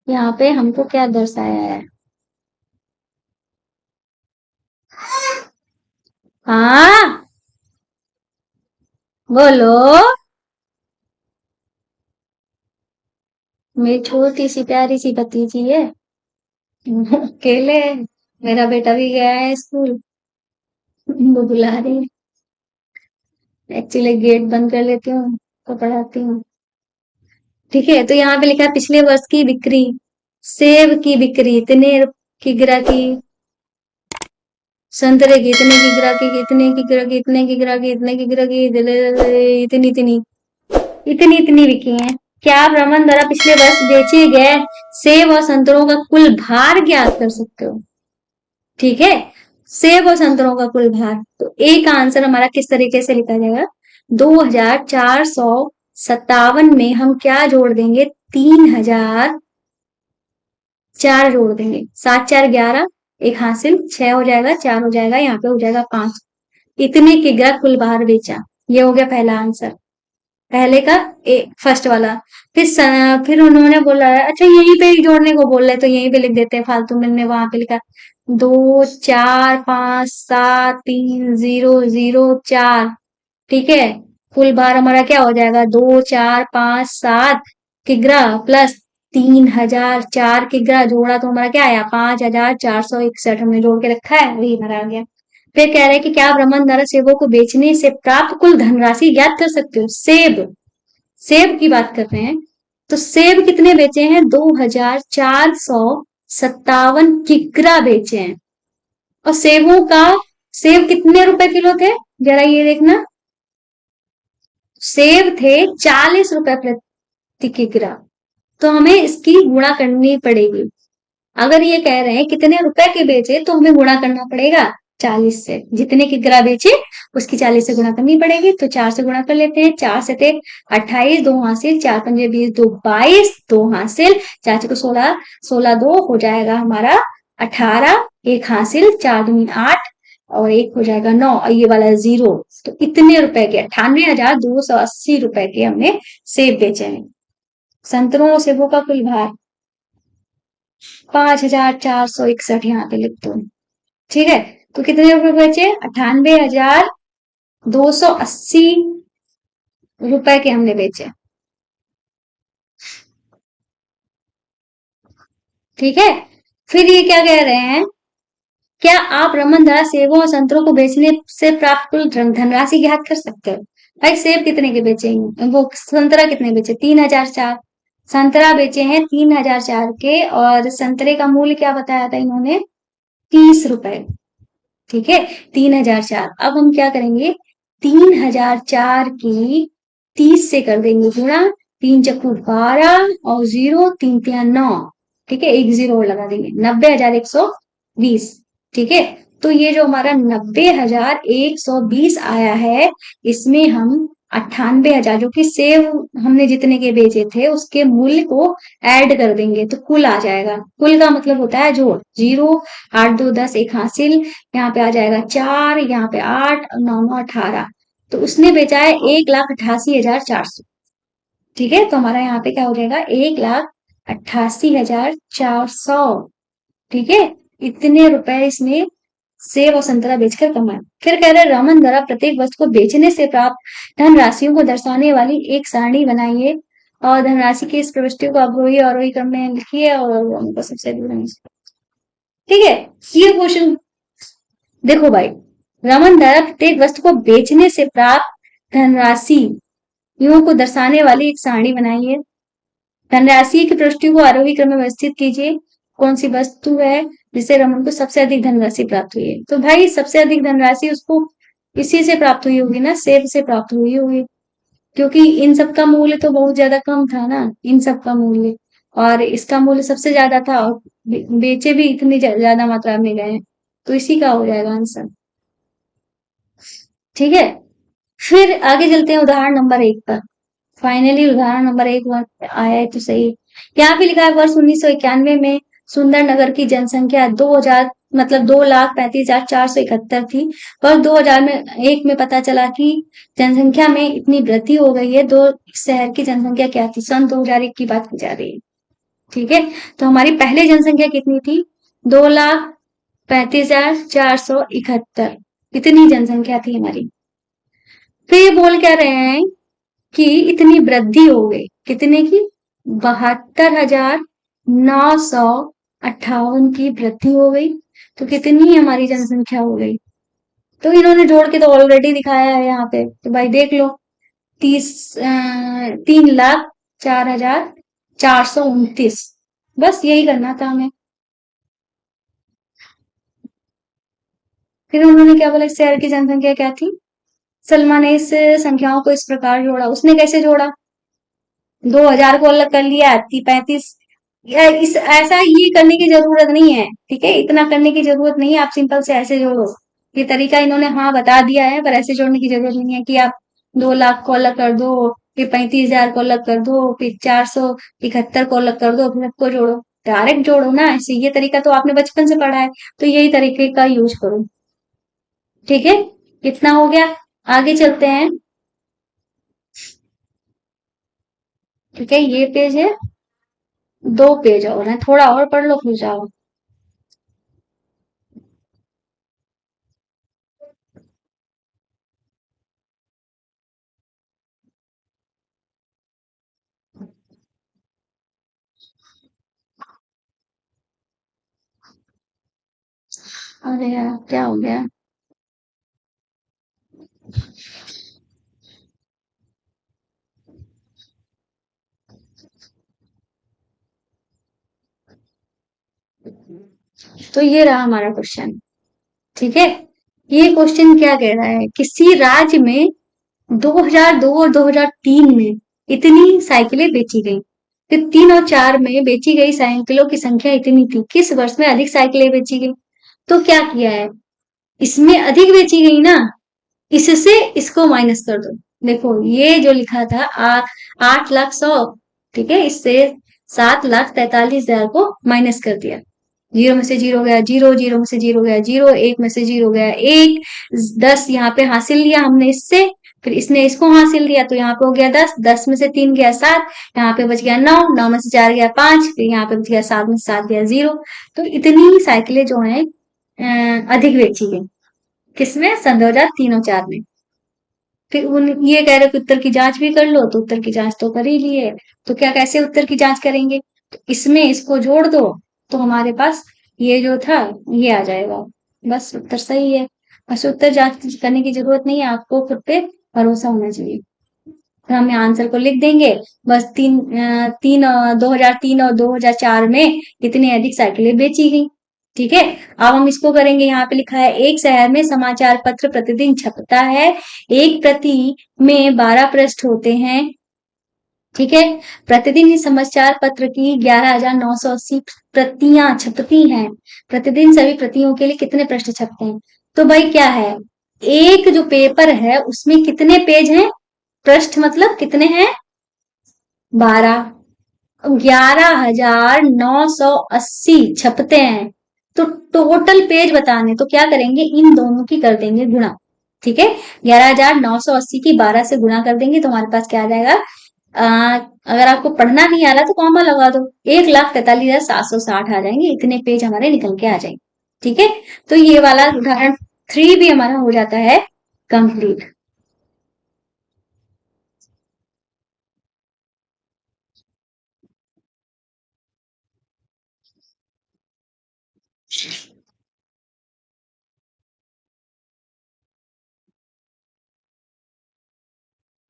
यहाँ पे हमको क्या दर्शाया है? हाँ, बोलो। मेरी छोटी सी प्यारी सी भतीजी है, अकेले है। मेरा बेटा भी गया है स्कूल, वो बुला रही है। एक्चुअली गेट बंद कर लेती हूँ तो पढ़ाती हूँ। ठीक है, तो यहाँ पे लिखा है पिछले वर्ष की बिक्री, सेब की बिक्री इतने की गिराकी, संतरे की इतने की गिराकी, इतने की गिराकी, इतने की गिराकी, इतने की गिराकी, इतनी इतनी इतनी इतनी बिकी हैं। क्या आप रमन द्वारा पिछले वर्ष बेचे गए सेब और संतरों का कुल भार ज्ञात कर सकते हो? ठीक है, सेब और संतरों का कुल भार, तो ए का आंसर हमारा किस तरीके से लिखा जाएगा? 2457 में हम क्या जोड़ देंगे? 3004 जोड़ देंगे। 7 4 11, एक हासिल, 6 हो जाएगा, 4 हो जाएगा, यहाँ पे हो जाएगा 5। इतने किग्रा कुल भार बेचा, ये हो गया पहला आंसर, पहले का फर्स्ट वाला। फिर उन्होंने बोला है, अच्छा यहीं पे ही जोड़ने को बोल रहे तो यहीं पे लिख देते हैं, फालतू मैंने वहां पे लिखा 2 4 5 7 3 0 0 4। ठीक है, कुल भार हमारा क्या हो जाएगा? 2 4 5 7 किग्रा प्लस 3004 किग्रा, जोड़ा तो हमारा क्या आया? 5461 हमने जोड़ के रखा है, वही भरा आ गया। फिर कह रहे हैं कि क्या आप रमन द्वारा सेबों को बेचने से प्राप्त कुल धनराशि ज्ञात कर सकते हो? सेब की बात कर रहे हैं, तो सेब कितने बेचे हैं? 2457 किग्रा बेचे हैं। और सेब कितने रुपए किलो थे? जरा ये देखना, सेब थे 40 रुपए प्रति किग्रा। तो हमें इसकी गुणा करनी पड़ेगी। अगर ये कह रहे हैं कितने रुपए के बेचे, तो हमें गुणा करना पड़ेगा 40 से, जितने की ग्रा बेचे उसकी 40 से गुणा करनी पड़ेगी। तो 4 से गुणा कर लेते हैं। 4 से थे 28, 2 हासिल, 4 पंजे 20, 2 22, 2 हासिल, 4 को 16, 16 2 हो जाएगा हमारा 18, 1 हासिल, 4 दूनी 8 और 1 हो जाएगा 9 और ये वाला 0। तो इतने रुपए के 98,280 रुपए के हमने सेब बेचे हैं। संतरों और सेबों का कुल भार 5,461 यहाँ पे लिख दो। ठीक है, तो कितने रुपए बचे? 98,280 रुपए के हमने बेचे। ठीक है, फिर ये क्या कह रहे हैं, क्या आप रमन द्वारा सेबों और संतरों को बेचने से प्राप्त कुल धनराशि ज्ञात कर सकते हो? भाई सेब कितने के बेचे, वो संतरा कितने बेचे? 3,004। संतरा बेचे हैं 3,004 के, और संतरे का मूल्य क्या बताया था इन्होंने? 30 रुपए। ठीक है, 3,004। अब हम क्या करेंगे, 3,004 की 30 से कर देंगे गुणा, 3 चक्कू 12 और 0, 3 तिया 9। ठीक है, एक 0 और लगा देंगे, 90,120। ठीक है, तो ये जो हमारा 90,120 आया है, इसमें हम 98,000 जो कि सेव हमने जितने के बेचे थे उसके मूल्य को ऐड कर देंगे तो कुल आ जाएगा। कुल का मतलब होता है जोड़। 0, 8 2 10, 1 हासिल, यहाँ पे आ जाएगा 4, यहाँ पे 8, 9 9 18। तो उसने बेचा है 1,88,400। ठीक है, तो हमारा यहाँ पे क्या हो जाएगा, 1,88,400। ठीक है, इतने रुपए इसने सेब और संतरा बेचकर कमाए। फिर कह रहे रमन द्वारा प्रत्येक वस्तु को बेचने से प्राप्त धन राशियों को दर्शाने वाली एक सारणी बनाइए और धनराशि की इस प्रविष्टि को अवरोही और अवरोही क्रम में लिखिए और उनको सबसे दूर। ठीक है, ये क्वेश्चन देखो भाई, रमन द्वारा प्रत्येक वस्तु को बेचने से प्राप्त धनराशि को दर्शाने वाली एक सारणी बनाइए। धनराशि की प्रविष्टि को आरोही क्रम में व्यवस्थित कीजिए। कौन सी वस्तु है जिससे रमन को सबसे अधिक धनराशि प्राप्त हुई है? तो भाई सबसे अधिक धनराशि उसको इसी से प्राप्त हुई होगी ना, सेब से प्राप्त हुई होगी, क्योंकि इन सब का मूल्य तो बहुत ज्यादा कम था ना, इन सब का मूल्य, और इसका मूल्य सबसे ज्यादा था और बेचे भी इतनी ज्यादा मात्रा में गए हैं, तो इसी का हो जाएगा आंसर। ठीक है, फिर आगे चलते हैं उदाहरण नंबर 1 पर। फाइनली उदाहरण नंबर 1 आया है तो सही। यहाँ पे लिखा है वर्ष 1991 में सुंदर नगर की जनसंख्या 2000 मतलब 2,35,471 थी। वर्ष 2001 में पता चला कि जनसंख्या में इतनी वृद्धि हो गई है। दो शहर की जनसंख्या क्या थी? सन 2001 की बात की जा रही है। ठीक है, तो हमारी पहले जनसंख्या कितनी थी? 2,35,471। इतनी जनसंख्या थी हमारी। तो ये बोल क्या रहे हैं कि इतनी वृद्धि हो गई, कितने की? 72,958 की वृद्धि हो गई। तो कितनी हमारी जनसंख्या हो गई? तो इन्होंने जोड़ के तो ऑलरेडी दिखाया है यहाँ पे, तो भाई देख लो, 3,04,429। बस यही करना था हमें। फिर उन्होंने क्या बोला, शहर की जनसंख्या क्या थी? सलमा ने इस संख्याओं को इस प्रकार जोड़ा। उसने कैसे जोड़ा? 2,000 को अलग कर लिया, 35। इस ऐसा ये करने की जरूरत नहीं है। ठीक है, इतना करने की जरूरत नहीं है, आप सिंपल से ऐसे जोड़ो। ये तरीका इन्होंने हाँ बता दिया है, पर ऐसे जोड़ने की जरूरत नहीं है कि आप 2 लाख को अलग कर दो, फिर 35,000 को अलग कर दो, फिर 471 को अलग कर दो, फिर सबको जोड़ो। डायरेक्ट जोड़ो ना, ऐसे ये तरीका तो आपने बचपन से पढ़ा है, तो यही तरीके का यूज करो। ठीक है, कितना हो गया? आगे चलते हैं। ठीक है, ये पेज है, 2 पेज और है, थोड़ा और पढ़ लो फिर जाओ। अरे यार क्या हो गया? तो ये रहा हमारा क्वेश्चन। ठीक है, ये क्वेश्चन क्या कह रहा है, किसी राज्य में 2002 और 2003 में इतनी साइकिलें बेची गई, फिर 3 और 4 में बेची गई साइकिलों की संख्या इतनी थी, किस वर्ष में अधिक साइकिलें बेची गई? तो क्या किया है, इसमें अधिक बेची गई ना, इससे इसको माइनस कर दो। देखो ये जो लिखा था 8,00,100, ठीक है, इससे 7,43,000 को माइनस कर दिया। जीरो में से जीरो गया जीरो, जीरो में से जीरो गया जीरो, एक में से जीरो गया एक, 10 यहाँ पे हासिल लिया हमने इससे, फिर इसने इसको हासिल लिया तो यहाँ पे हो गया 10, 10 में से 3 गया 7, यहाँ पे बच गया 9, 9 में से 4 गया 5, फिर यहाँ पे बच गया 7 में से 7 गया 0। तो इतनी ही साइकिलें जो है अधिक बेची गई, किसमें? सन 2003 और 4 में। फिर उन ये कह रहे कि उत्तर की जांच भी कर लो, तो उत्तर की जांच तो कर ही लिए, तो क्या कैसे उत्तर की जांच करेंगे? तो इसमें इसको जोड़ दो, तो हमारे पास ये जो था ये आ जाएगा, बस उत्तर सही है। बस उत्तर जांच करने की जरूरत नहीं है, आपको खुद पे भरोसा होना चाहिए। तो हम यहाँ आंसर को लिख देंगे, बस 2003 और 2004 में कितनी अधिक साइकिलें बेची गई। ठीक है, अब हम इसको करेंगे। यहाँ पे लिखा है एक शहर में समाचार पत्र प्रतिदिन छपता है, एक प्रति में 12 पृष्ठ होते हैं। ठीक है, प्रतिदिन इस समाचार पत्र की 11,980 प्रतियां छपती हैं। प्रतिदिन सभी प्रतियों के लिए कितने पृष्ठ छपते हैं? तो भाई क्या है, एक जो पेपर है उसमें कितने पेज हैं? पृष्ठ मतलब कितने हैं? 12। 11,980 छपते हैं, तो टोटल पेज बताने तो क्या करेंगे, इन दोनों की कर देंगे गुणा। ठीक है, 11,980 की 12 से गुणा कर देंगे तो हमारे पास क्या आ जाएगा? अगर आपको पढ़ना नहीं आ रहा तो कॉमा लगा दो, 1,43,760 आ जाएंगे, इतने पेज हमारे निकल के आ जाएंगे। ठीक है, तो ये वाला उदाहरण 3 भी हमारा हो जाता है कंप्लीट।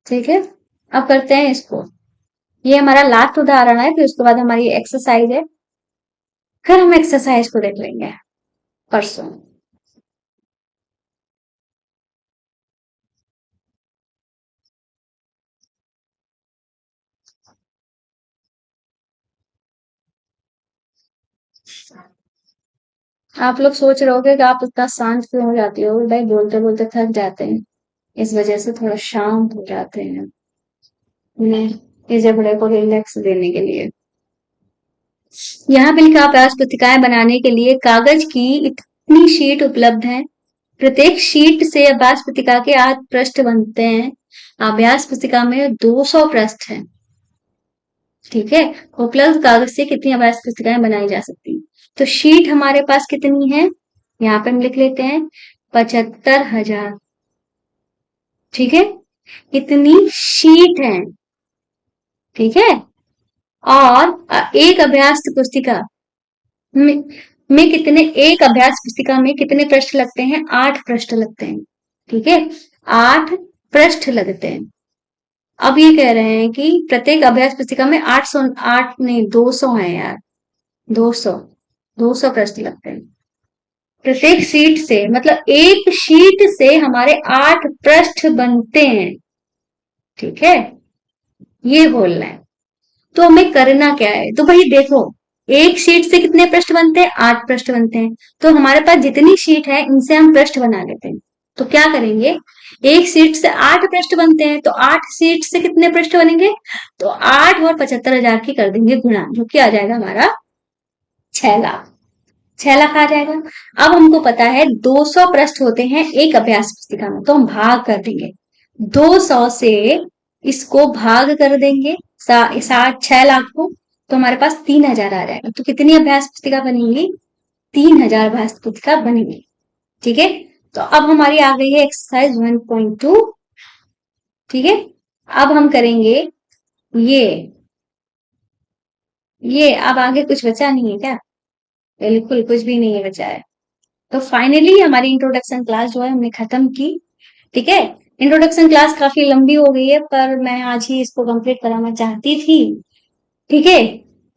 ठीक है, अब करते हैं इसको। ये हमारा लास्ट उदाहरण है, फिर उसके बाद हमारी एक्सरसाइज है, फिर हम एक्सरसाइज को देख लेंगे परसों। आप लोग सोच रहे होगे कि आप इतना शांत क्यों हो जाती हो? भाई बोलते बोलते थक जाते हैं, इस वजह से थोड़ा शांत हो जाते हैं, उन्हें इस जबड़े को रिलैक्स देने के लिए। यहाँ पे लिखा अभ्यास पुस्तिकाएं बनाने के लिए कागज की इतनी शीट उपलब्ध है, प्रत्येक शीट से अभ्यास पुस्तिका के 8 पृष्ठ बनते हैं। अभ्यास पुस्तिका में 200 पृष्ठ हैं। ठीक है, उपलब्ध कागज से कितनी अभ्यास पुस्तिकाएं बनाई जा सकती हैं? तो शीट हमारे पास कितनी है, यहाँ पे हम लिख लेते हैं 75,000। ठीक है, इतनी शीट है। ठीक है, और एक अभ्यास पुस्तिका में, कितने, एक अभ्यास पुस्तिका में कितने पृष्ठ लगते हैं? 8 पृष्ठ लगते हैं। ठीक है, 8 पृष्ठ लगते हैं। अब ये कह रहे हैं कि प्रत्येक अभ्यास पुस्तिका में 8 नहीं 200 है यार, 200, 200 पृष्ठ लगते हैं प्रत्येक शीट से, मतलब एक शीट से हमारे 8 पृष्ठ बनते हैं। ठीक है, ये बोलना है। तो हमें करना क्या है? तो भाई देखो, एक शीट से कितने पृष्ठ बनते हैं? 8 पृष्ठ बनते हैं। तो हमारे पास जितनी शीट है इनसे हम पृष्ठ बना लेते हैं। तो क्या करेंगे, एक शीट से 8 पृष्ठ बनते हैं, तो 8 शीट से कितने पृष्ठ बनेंगे? तो 8 और 75,000 की कर देंगे गुणा, जो कि आ जाएगा हमारा 6,00,000। 6,00,000 आ जाएगा। अब हमको पता है 200 पृष्ठ होते हैं एक अभ्यास पुस्तिका में, तो हम भाग कर देंगे, 200 से इसको भाग कर देंगे 6,00,000 को, तो हमारे पास 3,000 आ जाएगा। तो कितनी अभ्यास पुस्तिका बनेगी? 3,000 अभ्यास पुस्तिका बनेगी। ठीक है, तो अब हमारी आ गई है एक्सरसाइज 1.2। ठीक है, अब हम करेंगे ये अब आगे कुछ बचा नहीं है क्या? बिल्कुल कुछ भी नहीं है बचा है। तो फाइनली हमारी इंट्रोडक्शन क्लास जो है हमने खत्म की। ठीक है, इंट्रोडक्शन क्लास काफी लंबी हो गई है, पर मैं आज ही इसको कंप्लीट कराना चाहती थी। ठीक है,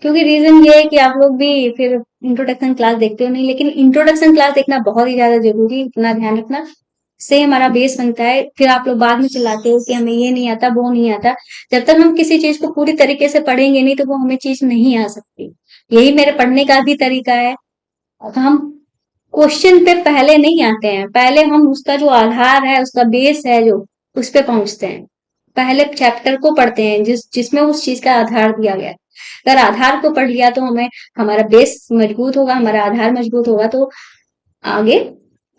क्योंकि रीजन ये है कि आप लोग भी फिर इंट्रोडक्शन क्लास देखते हो नहीं, लेकिन इंट्रोडक्शन क्लास देखना बहुत ही ज्यादा जरूरी है, इतना ध्यान रखना, से हमारा बेस बनता है। फिर आप लोग बाद में चिल्लाते हो कि हमें ये नहीं आता वो नहीं आता। जब तक हम किसी चीज को पूरी तरीके से पढ़ेंगे नहीं तो वो हमें चीज नहीं आ सकती। यही मेरे पढ़ने का भी तरीका है। अब हम क्वेश्चन पे पहले नहीं आते हैं, पहले हम उसका जो आधार है, उसका बेस है जो, उस पे पहुंचते हैं। पहले चैप्टर को पढ़ते हैं जिसमें उस चीज का आधार दिया गया है। अगर आधार को पढ़ लिया तो हमें हमारा बेस मजबूत होगा, हमारा आधार मजबूत होगा तो आगे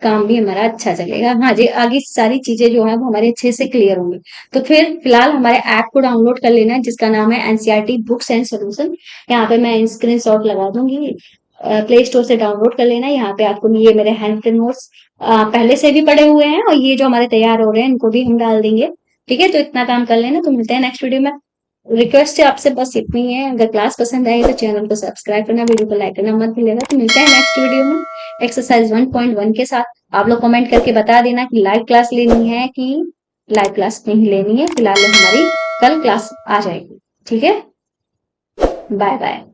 काम भी हमारा अच्छा चलेगा। हाँ जी, आगे सारी चीजें जो है वो हमारे अच्छे से क्लियर होंगी। तो फिर फिलहाल हमारे ऐप को डाउनलोड कर लेना है जिसका नाम है एनसीईआरटी बुक्स एंड सॉल्यूशन। यहाँ पे मैं स्क्रीनशॉट लगा दूंगी। प्ले स्टोर से डाउनलोड कर लेना। यहाँ पे आपको ये मेरे हैंड प्रिंट नोट्स पहले से भी पड़े हुए हैं, और ये जो हमारे तैयार हो रहे हैं इनको भी हम डाल देंगे। ठीक है, तो इतना काम कर लेना। तो मिलते हैं नेक्स्ट वीडियो में। रिक्वेस्ट है आपसे बस इतनी है, अगर क्लास पसंद आई तो चैनल को सब्सक्राइब करना, वीडियो को लाइक करना मत भूलिएगा। तो मिलते हैं नेक्स्ट वीडियो में एक्सरसाइज 1.1 के साथ। आप लोग कमेंट करके बता देना कि लाइव क्लास लेनी है कि लाइव क्लास नहीं लेनी है। फिलहाल हमारी कल क्लास आ जाएगी। ठीक है, बाय बाय।